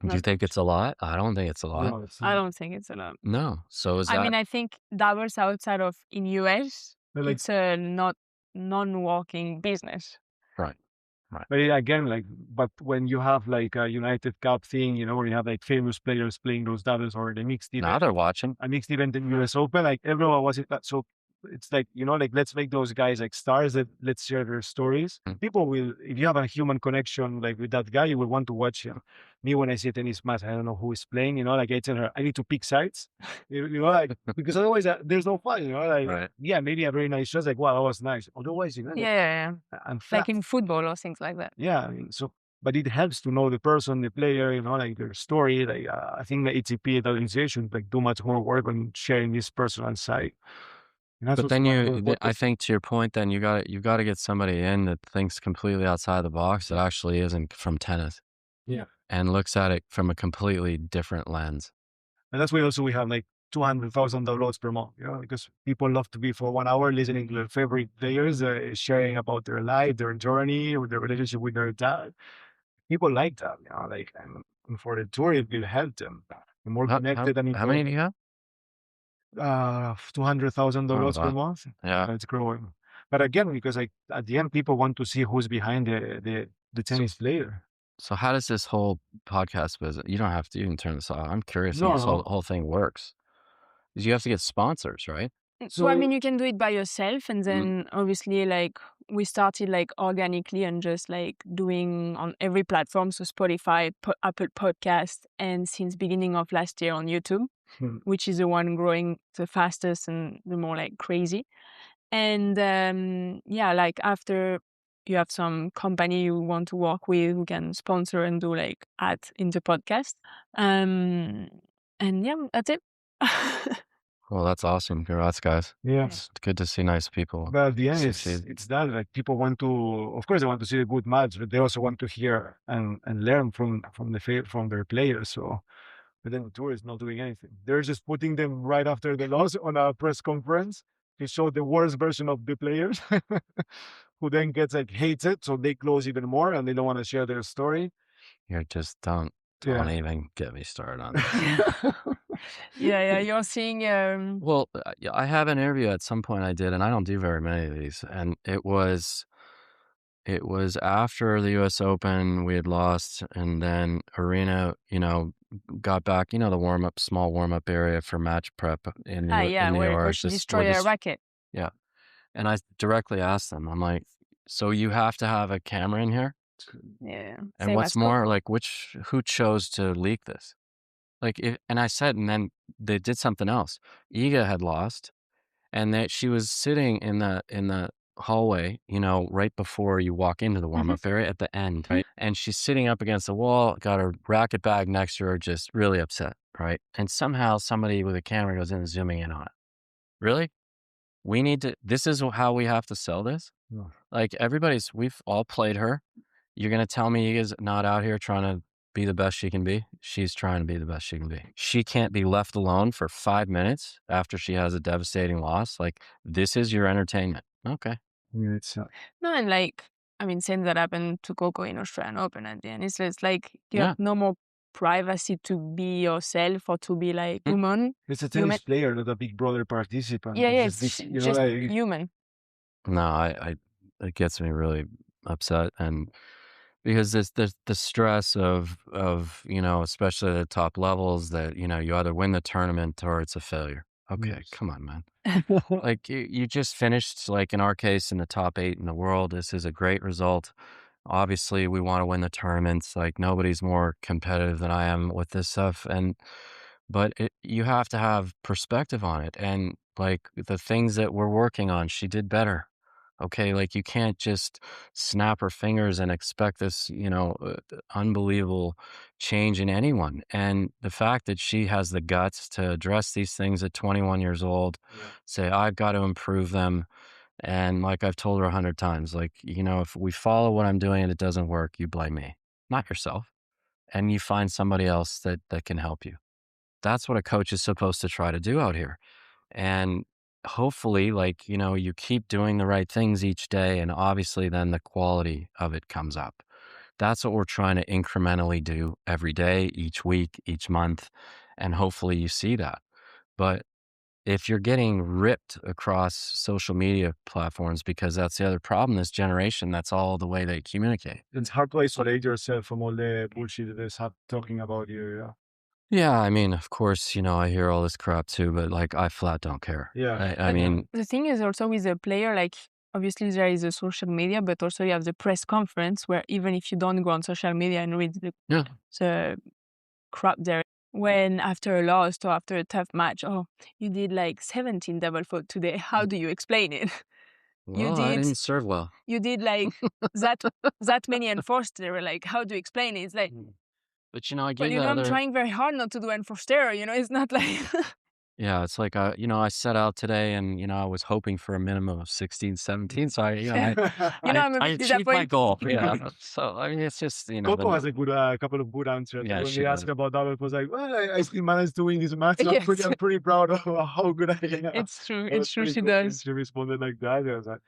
Do you not think much. it's a lot? I don't think it's a lot. No, it's I don't think it's a lot. No. So is I that mean, I think doubles outside of in US, But, like, it's a not non-working business. right? Right. but again, like, but when you have like a United Cup thing, you know, where you have like famous players playing those doubles or the mixed Now event, they're watching. a mixed event in US Open, like everyone was it. So it's like, you know, like let's make those guys like stars that let's share their stories. Mm. People will, if you have a human connection like with that guy, you will want to watch him. Me, when I see a tennis match, I don't know who is playing, you know, like I tell her, I need to pick sides, you know, like, because otherwise there's no fun, you know, like, Right. yeah, maybe a very nice shot, like, wow, that was nice. Otherwise, you know, Yeah. I'm Like flat. in football or things like that. Yeah, I mean, so, but it helps to know the person, the player, you know, like their story. Like, I think the ATP, the organization, like do much more work on sharing this personal side. And that's But also then why those I podcasts- think to your point, then you got to get somebody in that thinks completely outside the box that actually isn't from tennis. Yeah. And looks at it from a completely different lens. And that's why also we have like 200,000 downloads per month, you know, because people love to be for 1 hour listening to their favorite players, sharing about their life, their journey, or their relationship with their dad. People like that, you know, like, and for the tour, it will help them. The more connected and How many do you have? 200,000 Oh, downloads per wow. month. Yeah. It's growing. But again, because like at the end, people want to see who's behind the tennis player. So how does this whole podcast business? You don't have to even turn this off. I'm curious how No, this no. whole thing works. Because you have to get sponsors, right? So I So mean, you can do it by yourself, and then obviously, like we started like organically and just like doing on every platform, so Spotify, Apple Podcast, and since beginning of last year on YouTube, which is the one growing the fastest and the more like crazy. And yeah, like after you have some company you want to work with who can sponsor and do like ads in the podcast, and yeah, that's it. Well, that's awesome. Congrats, guys. yeah. It's good to see nice people But at the end, succeed. it's that like people want to, of course, they want to see a good match, but they also want to hear and learn from from their players. So, but then the tour is not doing anything. They're just putting them right after the loss on a press conference to show the worst version of the players, who then gets like hated, so they close even more and they don't want to share their story. You're just don't Yeah. even get me started on that. Yeah, you're seeing. Well, I have an interview at some point I did, and I don't do very many of these, and it was after the U.S. Open, we had lost, and then Aryna, you know, got back, you know, the small warm-up area for match prep in New where York. she destroyed her racket. Yeah. And I directly asked them, I'm like, so you have to have a camera in here? Yeah. And Same what's as more, like, who chose to leak this? Like, and I said, and then they did something else. Iga had lost, and that she was sitting in the hallway, you know, right before you walk into the warm-up area at the end, right? And she's sitting up against the wall, got her racket bag next to her, just really upset, right? And somehow somebody with a camera goes in and zooming in on it. Really? This is how we have to sell this? No. Like we've all played her. You're going to tell me Iga's not out here trying to be the best she can be? She's trying to be the best she can be. She can't be left alone for 5 minutes after she has a devastating loss. Like, this is your entertainment. Okay. Yeah, it's No, and like, I mean, same that happened to Coco in Australian Open at the end. It's just like you have no more privacy to be yourself or to be like human. It's a tennis player, not a Big Brother participant. Yeah, it's just human. No, it gets me really upset, and because the stress of you know, especially at the top levels, that you know, you either win the tournament or it's a failure. Okay, come on, man. Like you just finished, like in our case, in the top 8 in the world. This is a great result. Obviously, we want to win the tournaments. Like, nobody's more competitive than I am with this stuff, but you have to have perspective on it, and like the things that we're working on, she did better. Okay, like you can't just snap her fingers and expect this, you know, unbelievable change in anyone. And the fact that she has the guts to address these things at 21 years old, say, I've got to improve them. And like I've told her 100 times, like, you know, if we follow what I'm doing and it doesn't work, you blame me, not yourself. And you find somebody else that can help you. That's what a coach is supposed to try to do out here. And hopefully, like, you keep doing the right things each day, and obviously then the quality of it comes up. That's what we're trying to incrementally do every day, each week, each month, and hopefully you see that. But if you're getting ripped across social media platforms, because that's the other problem, this generation, that's all the way they communicate. It's hard to isolate yourself from all the bullshit that is talking about you. Yeah. Yeah, I mean, of course, I hear all this crap too, but like, I flat don't care. Yeah. I mean, the thing is also with a player, like, obviously there is a social media, but also you have the press conference where even if you don't go on social media and read the crap there, when after a loss or after a tough match, you did like 17 double fault today. How do you explain it? well, I didn't serve well. You did like that many enforced error. Like, how do you explain it? It's like, but I gave I'm trying very hard not to do enforced error. It's not like. Yeah, it's like, I set out today and, I was hoping for a minimum of 16, 17. So I achieved my goal. Yeah. So, I mean, it's just, Coco has a couple of good answers. Yeah, when they asked about that, it was like, well, I still managed to win this match. I'm pretty proud of how good I am. It's true. It's true. She does. She responded like that.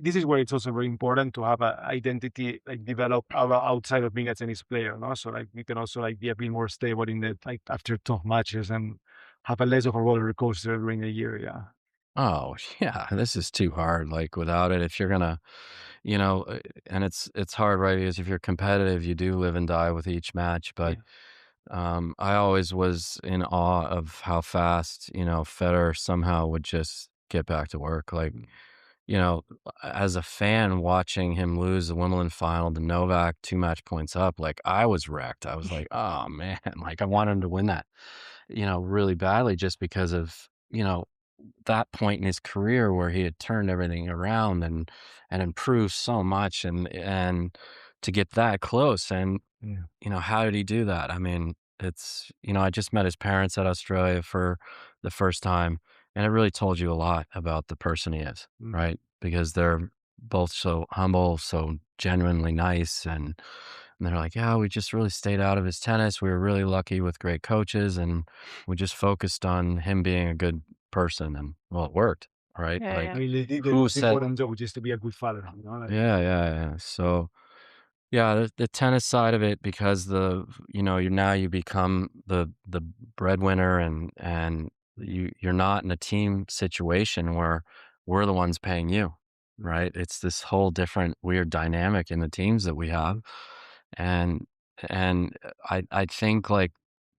This is where it's also very important to have an identity like developed outside of being a tennis player. No? So like you can also like be a bit more stable in the like after tough matches and have a less of a roller coaster during the year. Yeah. Oh, yeah. This is too hard. Like without it, if you're gonna, and it's hard, right? Because if you're competitive, you do live and die with each match. But I always was in awe of how fast, Federer somehow would just get back to work. Like, as a fan watching him lose the Wimbledon final to Novak 2 match points up, like I was wrecked. I was like, oh man, like I wanted him to win that, really badly just because of, that point in his career where he had turned everything around and improved so much and to get that close. And, how did he do that? I mean, it's, I just met his parents at Australia for the first time, and it really told you a lot about the person he is, right? Because they're both so humble, so genuinely nice. And they're like, yeah, we just really stayed out of his tennis. We were really lucky with great coaches, and we just focused on him being a good person. And well, it worked, right? Yeah, like, yeah. I mean, the important job just to be a good father. yeah. So, yeah, the tennis side of it, because you become the breadwinner, and you're not in a team situation where we're the ones paying you, right? It's this whole different weird dynamic in the teams that we have. And I think like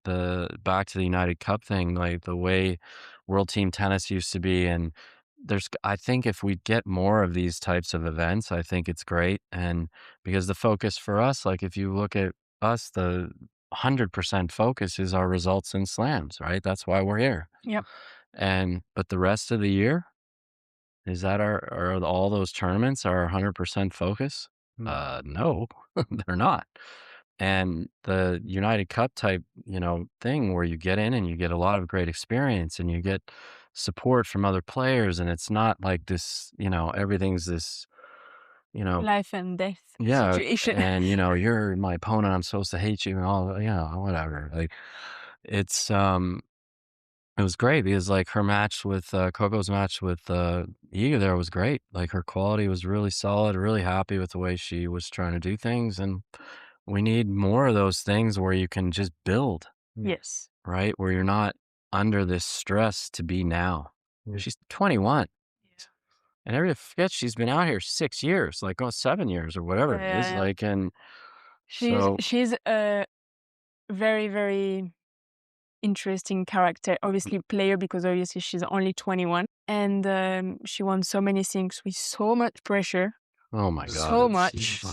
the back to the United Cup thing, like the way World Team Tennis used to be, and I think if we get more of these types of events, I think it's great. And because the focus for us, like if you look at us, the 100% focus is our results in slams, right? That's why we're here. Yep. But the rest of the year, is that are all those tournaments our 100% focus? No, they're not. And the United Cup type, thing where you get in and you get a lot of great experience and you get support from other players, and it's not like this, everything's this, life and death situation. And you're my opponent, I'm supposed to hate you and all, whatever. Like it was great because like her match with Coco's match with Iga there was great. Like her quality was really solid, really happy with the way she was trying to do things. And we need more of those things where you can just build. Yes. Right? Where you're not under this stress to be now. She's 21. Yeah. And everybody forgets she's been out here 6 years, like 7 years or whatever it is. Yeah. Like, and she's a very, very interesting character, obviously player, because obviously she's only 21 and she won so many things with so much pressure. Oh my God. So much.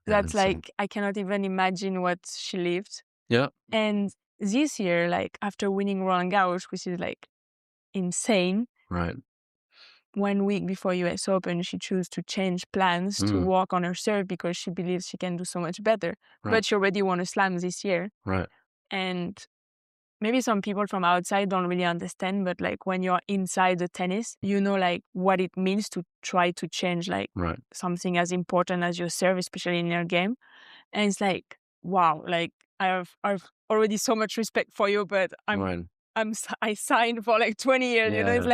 That's like, I cannot even imagine what she lived. Yeah. And this year, like after winning Roland Garros, which is like insane. Right. 1 week before US Open, she chose to change plans to work on her serve because she believes she can do so much better. Right. But she already won a slam this year. Right. And maybe some people from outside don't really understand, but like when you're inside the tennis, like what it means to try to change like something as important as your serve, especially in your game. And it's like, wow, like I've already so much respect for you, but I'm I signed for like 20 years. You know, it's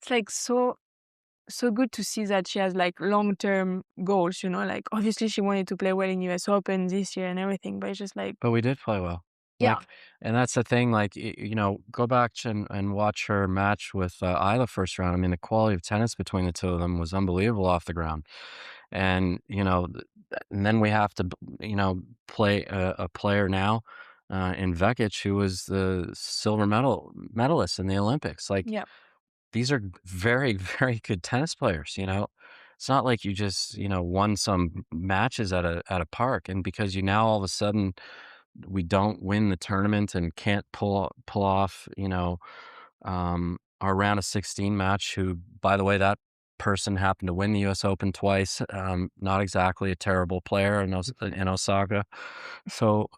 like so good to see that she has like long-term goals, you know, like obviously she wanted to play well in US Open this year and everything, but it's just like, But we did play well. yeah. Like, and that's the thing, like, go back and watch her match with Isla first round. I mean, the quality of tennis between the two of them was unbelievable off the ground. And, and then we have to, play a player now in Vekic, who was the silver medalist in the Olympics. Like, yeah, these are very, very good tennis players, It's not like you just, won some matches at a park, and because you now all of a sudden we don't win the tournament and can't pull off, our round of 16 match, who, by the way, that person happened to win the US Open twice. Not exactly a terrible player in Osaka. So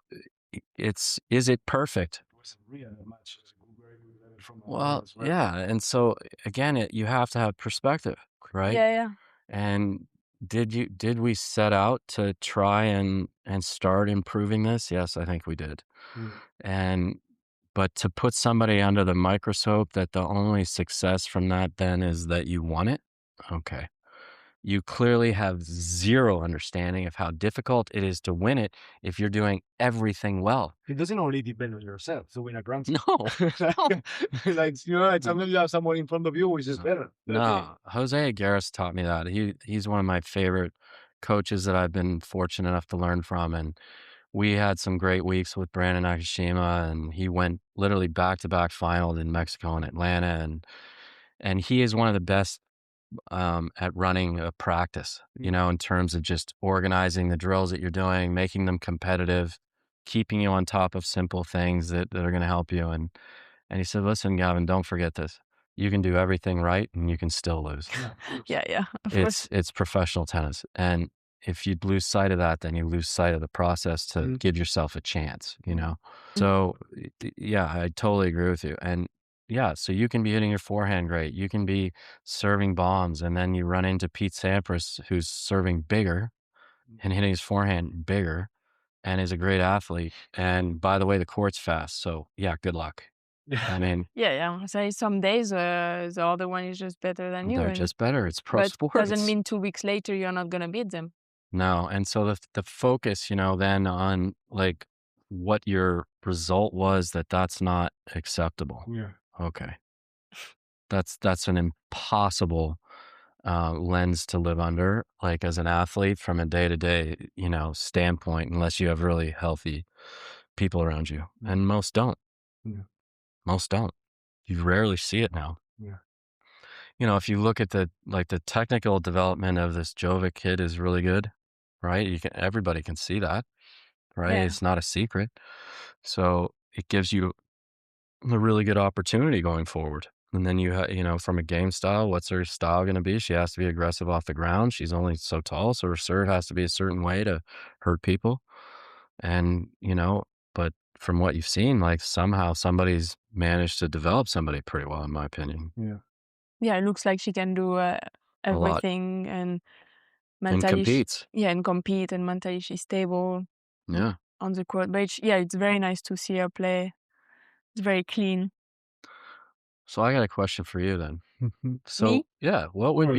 is it perfect? Well, yeah. And so again, you have to have perspective, right? yeah. And did we set out to try and start improving this? Yes, I think we did. But to put somebody under the microscope that the only success from that then is that you won it, okay. You clearly have zero understanding of how difficult it is to win it if you're doing everything well. It doesn't only depend on yourself to win a Grand Slam. No. Like, sometimes you have someone in front of you which is better. No, Jose Aguirre taught me that. He's one of my favorite coaches that I've been fortunate enough to learn from, and we had some great weeks with Brandon Nakashima, and he went literally back-to-back finals in Mexico and Atlanta, and he is one of the best at running a practice, in terms of just organizing the drills that you're doing, making them competitive, keeping you on top of simple things that are going to help you. And he said, listen, Gavin, don't forget this. You can do everything right and you can still lose. Yeah. It's professional tennis. And if you lose sight of that, then you lose sight of the process to give yourself a chance, So, yeah, I totally agree with you. And yeah, so you can be hitting your forehand great. You can be serving bombs, and then you run into Pete Sampras, who's serving bigger and hitting his forehand bigger and is a great athlete. And by the way, the court's fast. So, yeah, good luck. I mean, yeah. So some days the other one is just better than you. They're just better. It's pro sports. But doesn't mean 2 weeks later you're not going to beat them. No. And so the focus, then on like what your result was, that's not acceptable. Yeah. Okay. That's an impossible lens to live under, like as an athlete from a day-to-day, standpoint, unless you have really healthy people around you. And most don't. Yeah. Most don't. You rarely see it now. Yeah. If you look at the technical development of this Jovic kid is really good, right? Everybody can see that, right? Yeah. It's not a secret. So it gives you a really good opportunity going forward. And then from a game style, what's her style going to be? She has to be aggressive off the ground. She's only so tall, so her serve has to be a certain way to hurt people. And, but from what you've seen, like somehow somebody's managed to develop somebody pretty well, in my opinion. Yeah. Yeah, it looks like she can do everything and mentally. And competes. And compete, and mentally she's stable. Yeah. On the court. But it's very nice to see her play. It's very clean. So I got a question for you then. So Me? yeah, what would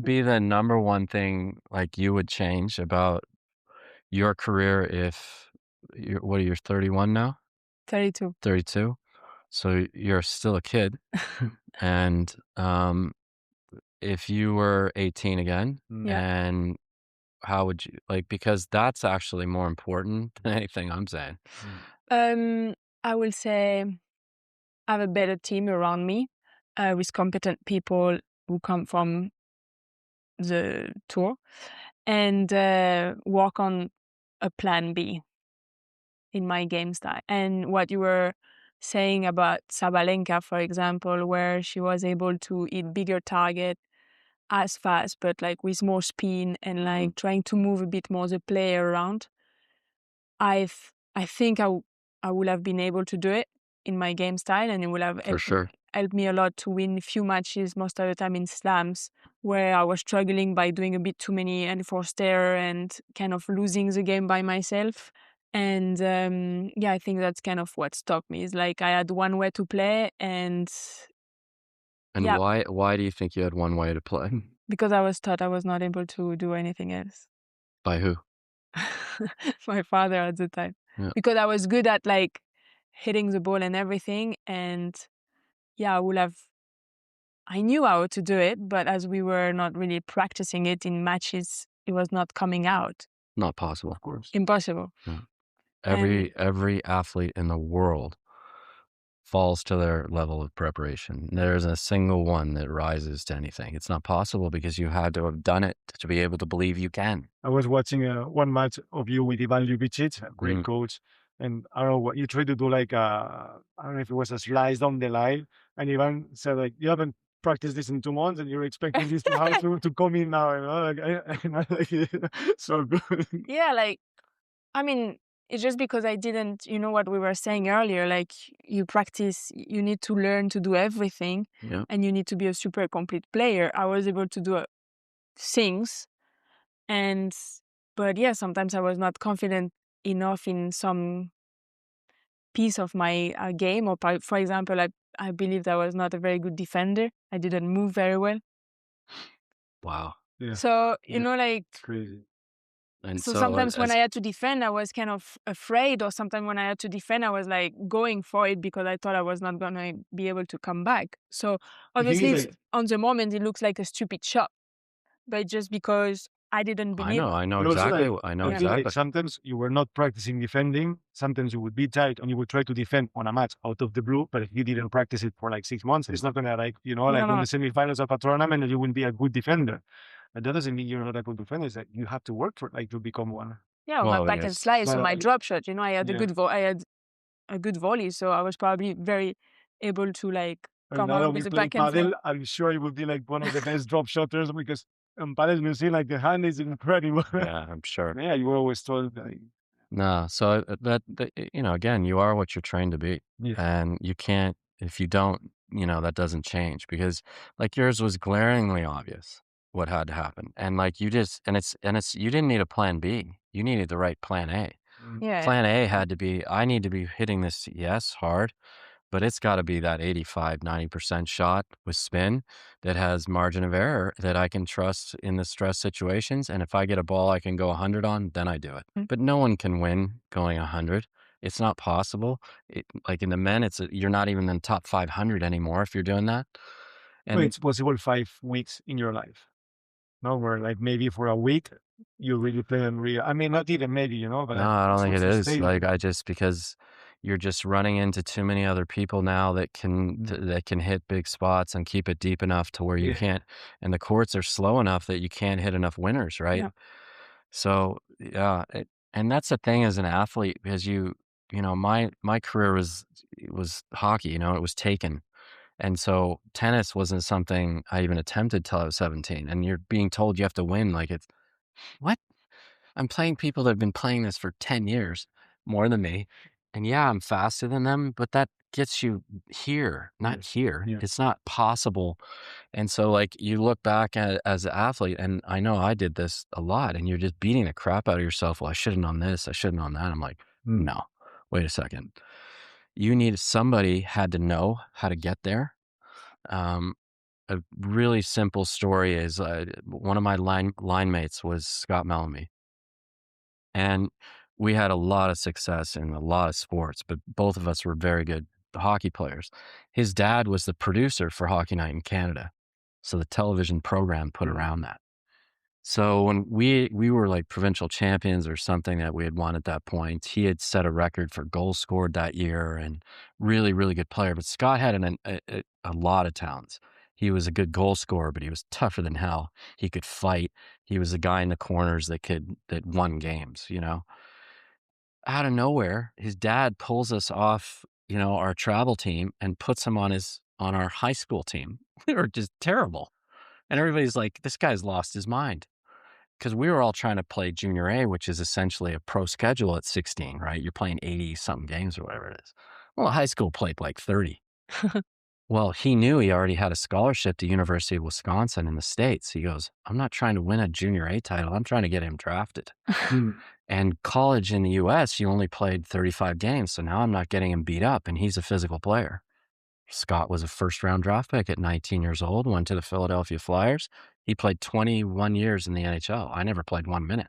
be the number one thing like you would change about your career if you're 31 now? 32. 32. So you're still a kid. And if you were 18 again, and how would you because that's actually more important than anything I'm saying. I will say I have a better team around me with competent people who come from the tour, and work on a plan B in my game style. And what you were saying about Sabalenka, for example, where she was able to hit bigger target as fast, but like with more spin and like trying to move a bit more the play around. I think I would have been able to do it in my game style, and it would have helped me a lot to win a few matches most of the time in slams where I was struggling by doing a bit too many unforced error and kind of losing the game by myself. And yeah, I think that's kind of what stopped me. It's like I had one way to play, and yeah, why do you think you had one way to play? because I was taught I was not able to do anything else. By who? My father at the time. Yeah. Because I was good at like hitting the ball and everything, and yeah, I knew how to do it, but as we were not really practicing it in matches, it was not coming out. Not possible. Of course. Impossible. Yeah. Every athlete in the world falls to their level of preparation. There isn't a single one that rises to anything. It's not possible because you had to have done it to be able to believe you can. I was watching one match of you with Ivan Ljubicic, a great coach, and I don't know what you tried to do, like I don't know if it was a slice down the line, and Ivan said like, you haven't practiced this in 2 months, and you're expecting this to have to come in now, you know, like, so good. Yeah, like, I mean, it's just because I didn't, you know what we were saying earlier, like you practice, you need to learn to do everything, and you need to be a super complete player. I was able to do things, but yeah, sometimes I was not confident enough in some piece of my game, or for example, I believed I was not a very good defender. I didn't move very well. Wow. Yeah. So, you know, like, it's crazy. And so sometimes when I had to defend, I was kind of afraid, or sometimes when I had to defend, I was like going for it because I thought I was not going to be able to come back. So obviously on the moment, it looks like a stupid shot, but just because I didn't believe. I know exactly. Sometimes you were not practicing defending. Sometimes you would be tight and you would try to defend on a match out of the blue. But if you didn't practice it for like 6 months, it's not gonna like in the semifinals of a tournament, you wouldn't be a good defender. But that doesn't mean you're not a good defender. It's that you have to work for like to become one. Yeah, my back and slice, so my drop shot. You know, I had a good volley, so I was probably very able to like come out with the back and paddle, I'm sure it would be like one of the best drop shotters because paddle, you see, like the hand is incredible. Yeah, I'm sure. Yeah, you were always told. No, so that you know, again, you are what you're trained to be, and you can't if you don't, you know, that doesn't change because like yours was glaringly obvious what had to happen, and like you just and it's you didn't need a plan B, you needed the right plan A. Yeah. Plan A had to be I need to be hitting this hard, but it's got to be that 85-90% shot with spin that has margin of error that I can trust in the stress situations. And if I get a ball I can go 100 on, then I do it. But no one can win going 100. It's not possible. Like in the men, you're not even in the top 500 anymore if you're doing that. And it's possible 5 weeks in your life. No, where like maybe for a week you really play unreal. I mean, not even maybe, you know, but no, I don't think it is. Like because you're just running into too many other people now that can hit big spots and keep it deep enough to where you can't, and the courts are slow enough that you can't hit enough winners, right? Yeah. So yeah, and that's the thing as an athlete because you know my career was hockey, you know, it was taken. And so tennis wasn't something I even attempted till I was 17. And you're being told you have to win. Like it's what? I'm playing people that have been playing this for 10 years more than me. And yeah, I'm faster than them, but that gets you here, not here. Yeah. It's not possible. And so like you look back at as an athlete, and I know I did this a lot, and you're just beating the crap out of yourself. Well, I should have known this. I should have known that. I'm like, no, wait a second. Somebody had to know how to get there. A really simple story is one of my line mates was Scott Mellamy. And we had a lot of success in a lot of sports, but both of us were very good hockey players. His dad was the producer for Hockey Night in Canada. So the television program put around that. So when we were like provincial champions or something that we had won at that point, he had set a record for goals scored that year and really, really good player. But Scott had a lot of talents. He was a good goal scorer, but he was tougher than hell. He could fight. He was a guy in the corners that won games, you know. Out of nowhere, his dad pulls us off, you know, our travel team and puts him on our high school team. We were just terrible. And everybody's like, this guy's lost his mind. Because we were all trying to play junior A, which is essentially a pro schedule at 16, right? You're playing 80 something games or whatever it is. Well, high school played like 30. Well, he knew he already had a scholarship to University of Wisconsin in the States. He goes, I'm not trying to win a junior A title. I'm trying to get him drafted. And college in the US, you only played 35 games. So now I'm not getting him beat up, and he's a physical player. Scott was a first-round draft pick at 19 years old, went to the Philadelphia Flyers. He played 21 years in the NHL. I never played 1 minute.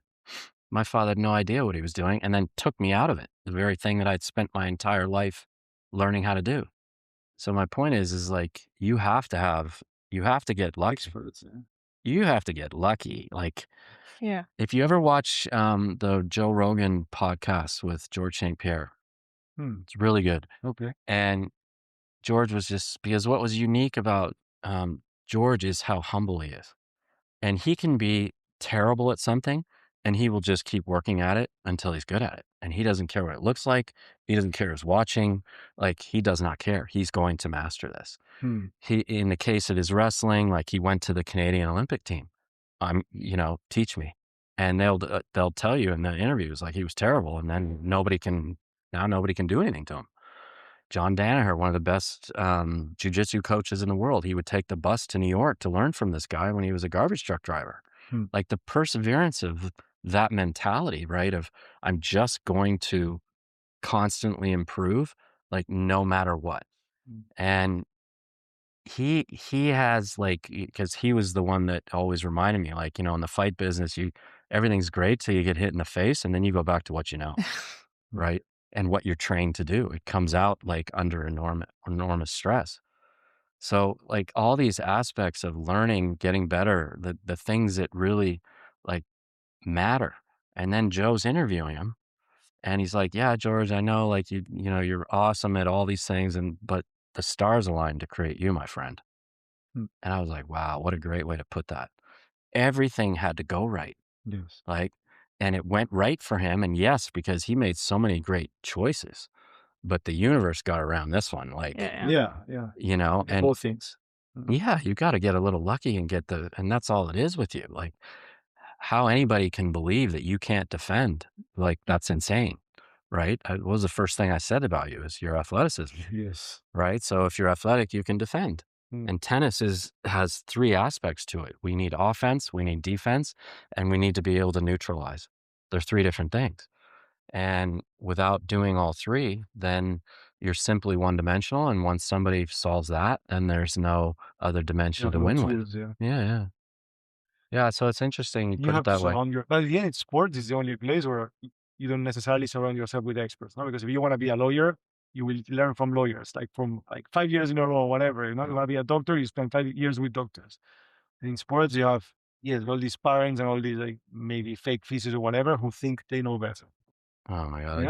My father had no idea what he was doing and then took me out of it, the very thing that I'd spent my entire life learning how to do. So my point is like, you have to get lucky. Experts, yeah. You have to get lucky. Like, Yeah. if you ever watch the Joe Rogan podcast with George St-Pierre, it's really good. Okay. And George was just, because what was unique about George is how humble he is. And he can be terrible at something, and he will just keep working at it until he's good at it. And he doesn't care what it looks like. He doesn't care who's watching. Like, he does not care. He's going to master this. He, in the case of his wrestling, like, he went to the Canadian Olympic team. Teach me. And they'll tell you in the interviews, like, he was terrible, and then nobody can do anything to him. John Danaher, one of the best jiu-jitsu coaches in the world, he would take the bus to New York to learn from this guy when he was a garbage truck driver. Like, the perseverance of that mentality, right? Of, I'm just going to constantly improve, like, no matter what. And he has, like, because he was the one that always reminded me, like, in the fight business, everything's great till you get hit in the face, and then you go back to what you know, right? And what you're trained to do. It comes out like under enormous stress. So, like, all these aspects of learning, getting better, the things that really, like, matter. And then Joe's interviewing him, and he's like, yeah, George, I know, like, you're awesome at all these things, but the stars aligned to create you, my friend. And I was like, wow, what a great way to put that. Everything had to go right. Yes. Like, and it went right for him. And yes, because he made so many great choices, but the universe got around this one. Like, Yeah. and both things. yeah, you got to get a little lucky and and that's all it is with you. Like, how anybody can believe that you can't defend, like, that's insane, right? What was the first thing I said about you is your athleticism. Yes. Right? So if you're athletic, you can defend. And tennis has 3 aspects to it. We need offense, we need defense, and we need to be able to neutralize. They're 3 different things. And without doing all 3, then you're simply one-dimensional. And once somebody solves that, then there's no other dimension to win with. Yeah. Yeah, so it's interesting you put it that way. But again, sports is the only place where you don't necessarily surround yourself with experts, no? Because if you want to be a lawyer, you will learn from lawyers, like from 5 years in a row, whatever. You want to be a doctor, you spend 5 years with doctors. And in sports, you have all these parents and all these, like, maybe fake physios or whatever, who think they know better. Oh my God.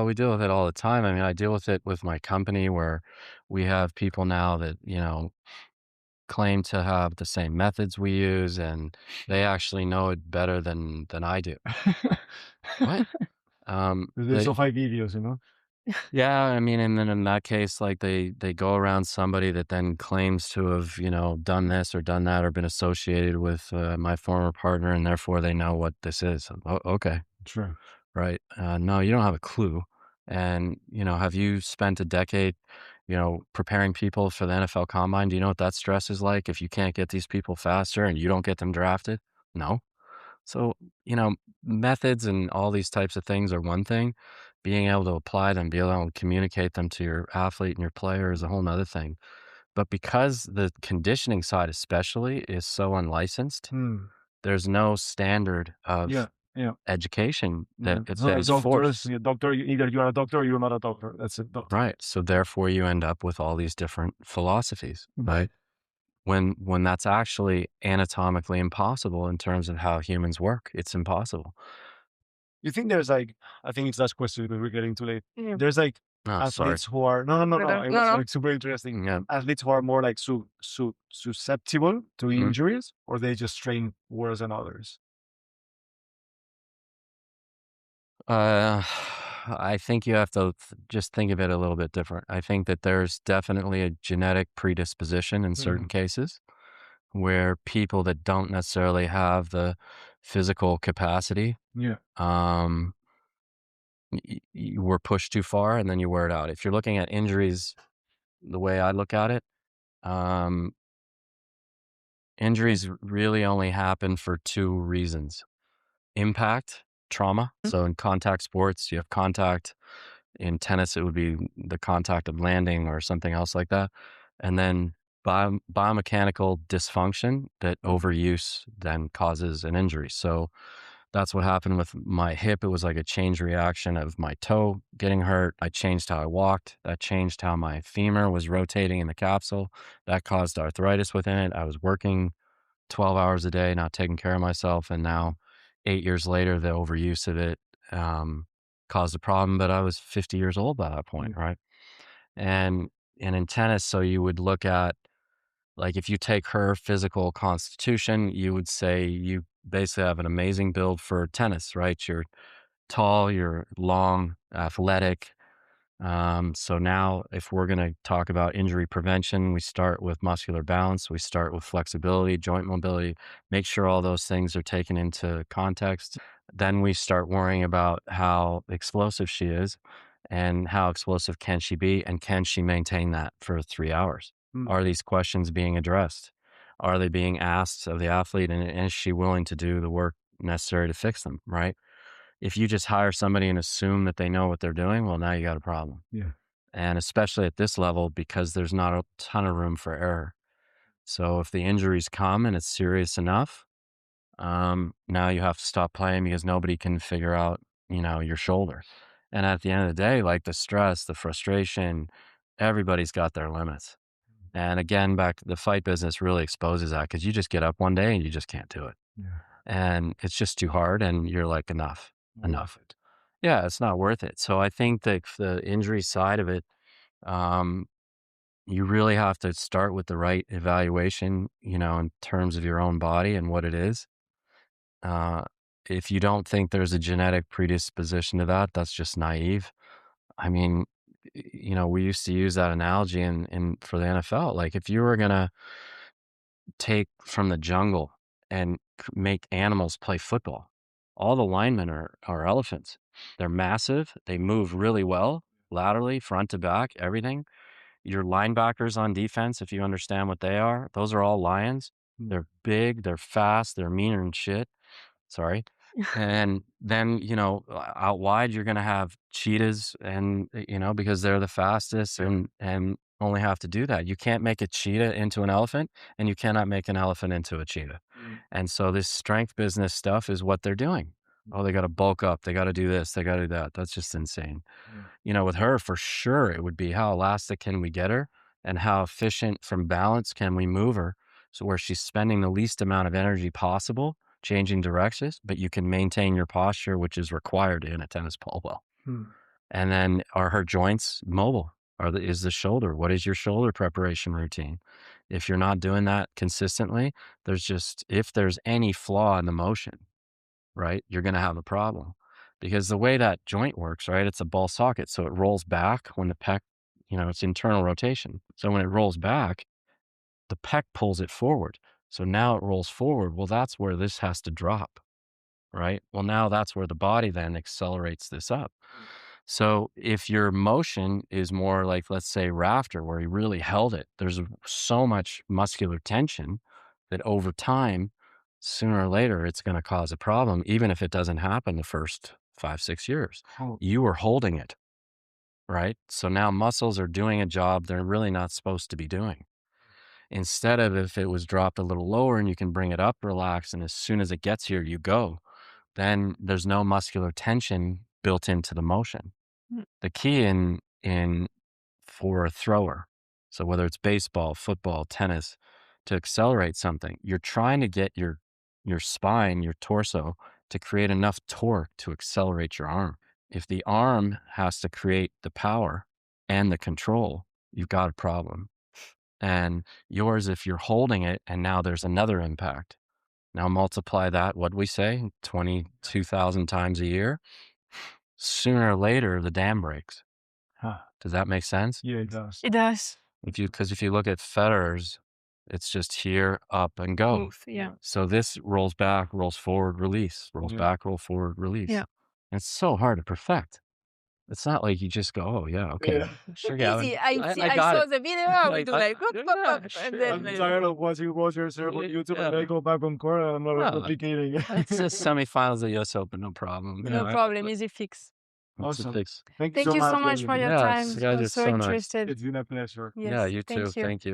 We deal with it all the time. I mean, I deal with it with my company, where we have people now that, claim to have the same methods we use, and they actually know it better than I do. What? There's so 5 videos. Yeah, I mean, and then in that case, like, they go around somebody that then claims to have, done this or done that or been associated with my former partner, and therefore they know what this is. Okay. Sure. Right. No, you don't have a clue. And, have you spent a decade, preparing people for the NFL Combine? Do you know what that stress is like if you can't get these people faster and you don't get them drafted? No. So, methods and all these types of things are one thing. Being able to apply them, be able to communicate them to your athlete and your player is a whole nother thing. But because the conditioning side especially is so unlicensed, there's no standard of education that is forced. Doctor, either you're a doctor or you're not a doctor. That's it. Right. So therefore you end up with all these different philosophies, right? When that's actually anatomically impossible in terms of how humans work. It's impossible. You think there's, like, I think it's last question because we're getting too late. There's, like, athletes who are no. It was like super interesting. Yeah. Athletes who are more, like, susceptible to injuries, or they just train worse than others. I think you have to just think of it a little bit different. I think that there's definitely a genetic predisposition in certain cases, where people that don't necessarily have the physical capacity, you were pushed too far and then you wear it out. If you're looking at injuries, the way I look at it, Injuries really only happen for two reasons: impact, trauma. So in contact sports, you have contact. In tennis, it would be the contact of landing or something else like that. And then biomechanical dysfunction that overuse then causes an injury. So that's what happened with my hip. It was like a chain reaction of my toe getting hurt. I changed how I walked. That changed how my femur was rotating in the capsule. That caused arthritis within it. I was working 12 hours a day, not taking care of myself. And now 8 years later, the overuse of it caused a problem. But I was 50 years old by that point, right? And in tennis, so you would look at, like, if you take her physical constitution, you would say you basically have an amazing build for tennis, right? You're tall, you're long, athletic. So now if we're going to talk about injury prevention, we start with muscular balance. We start with flexibility, joint mobility, make sure all those things are taken into context. Then we start worrying about how explosive she is and how explosive can she be, and can she maintain that for 3 hours? Are these questions being addressed? Are they being asked of the athlete, and is she willing to do the work necessary to fix them, right? If you just hire somebody and assume that they know what they're doing, well, now you got a problem. Yeah. And especially at this level, because there's not a ton of room for error. So if the injuries come and it's serious enough, now you have to stop playing because nobody can figure out, your shoulder. And at the end of the day, like, the stress, the frustration, everybody's got their limits. And again, the fight business really exposes that, because you just get up one day and you just can't do it. Yeah. And it's just too hard, and you're like, enough. Yeah, it's not worth it. So I think that the injury side of it, you really have to start with the right evaluation, in terms of your own body and what it is. If you don't think there's a genetic predisposition to that, that's just naive. I mean, we used to use that analogy for the NFL. Like, if you were gonna take from the jungle and make animals play football, all the linemen are elephants. They're massive. They move really well, laterally, front to back, everything. Your linebackers on defense, if you understand what they are, those are all lions. They're big, they're fast, they're meaner than shit. Sorry. And then, out wide, you're going to have cheetahs, and, because they're the fastest, and only have to do that. You can't make a cheetah into an elephant, and you cannot make an elephant into a cheetah. And so this strength business stuff is what they're doing. Oh, they got to bulk up. They got to do this. They got to do that. That's just insane. With her, for sure, it would be, how elastic can we get her, and how efficient from balance can we move her, so where she's spending the least amount of energy possible changing directions, but you can maintain your posture, which is required in a tennis ball well. And then, are her joints mobile? Is the shoulder? What is your shoulder preparation routine? If you're not doing that consistently, if there's any flaw in the motion, right, you're going to have a problem. Because the way that joint works, right, it's a ball socket. So it rolls back when the pec, it's internal rotation. So when it rolls back, the pec pulls it forward. So now it rolls forward. Well, that's where this has to drop, right? Well, now that's where the body then accelerates this up. So if your motion is more like, let's say, Rafter, where he really held it, there's so much muscular tension that over time, sooner or later, it's going to cause a problem, even if it doesn't happen the first 5-6 years. You were holding it, right? So now muscles are doing a job they're really not supposed to be doing. Instead of, if it was dropped a little lower and you can bring it up, relax, and as soon as it gets here, you go, then there's no muscular tension built into the motion. The key for a thrower, so whether it's baseball, football, tennis, to accelerate something, you're trying to get your spine, your torso, to create enough torque to accelerate your arm. If the arm has to create the power and the control, you've got a problem. And yours, if you're holding it and now there's another impact, now multiply that, what'd we say, 22,000 times a year, sooner or later the dam breaks. Does that make sense? Yeah, it does. It does. Because if you look at Federer's, it's just here, up, and go. Move, yeah. So this rolls back, rolls forward, release, rolls back, roll forward, release. Yeah. And it's so hard to perfect. It's not like you just go, oh yeah, okay, sure, Gavin. Easy. I got saw it. the video. We do like, whoop, whoop, whoop, and I'm then tired of watching yourself on YouTube and I go back on court and I'm not replicating. It's the semifinals of the US Open, no problem. no problem, easy fix. Awesome. Fix. Thank you so much for your time. You guys I are was so so nice. interested. It's been a pleasure. Yes, Yeah, you too. thank you. Thank you.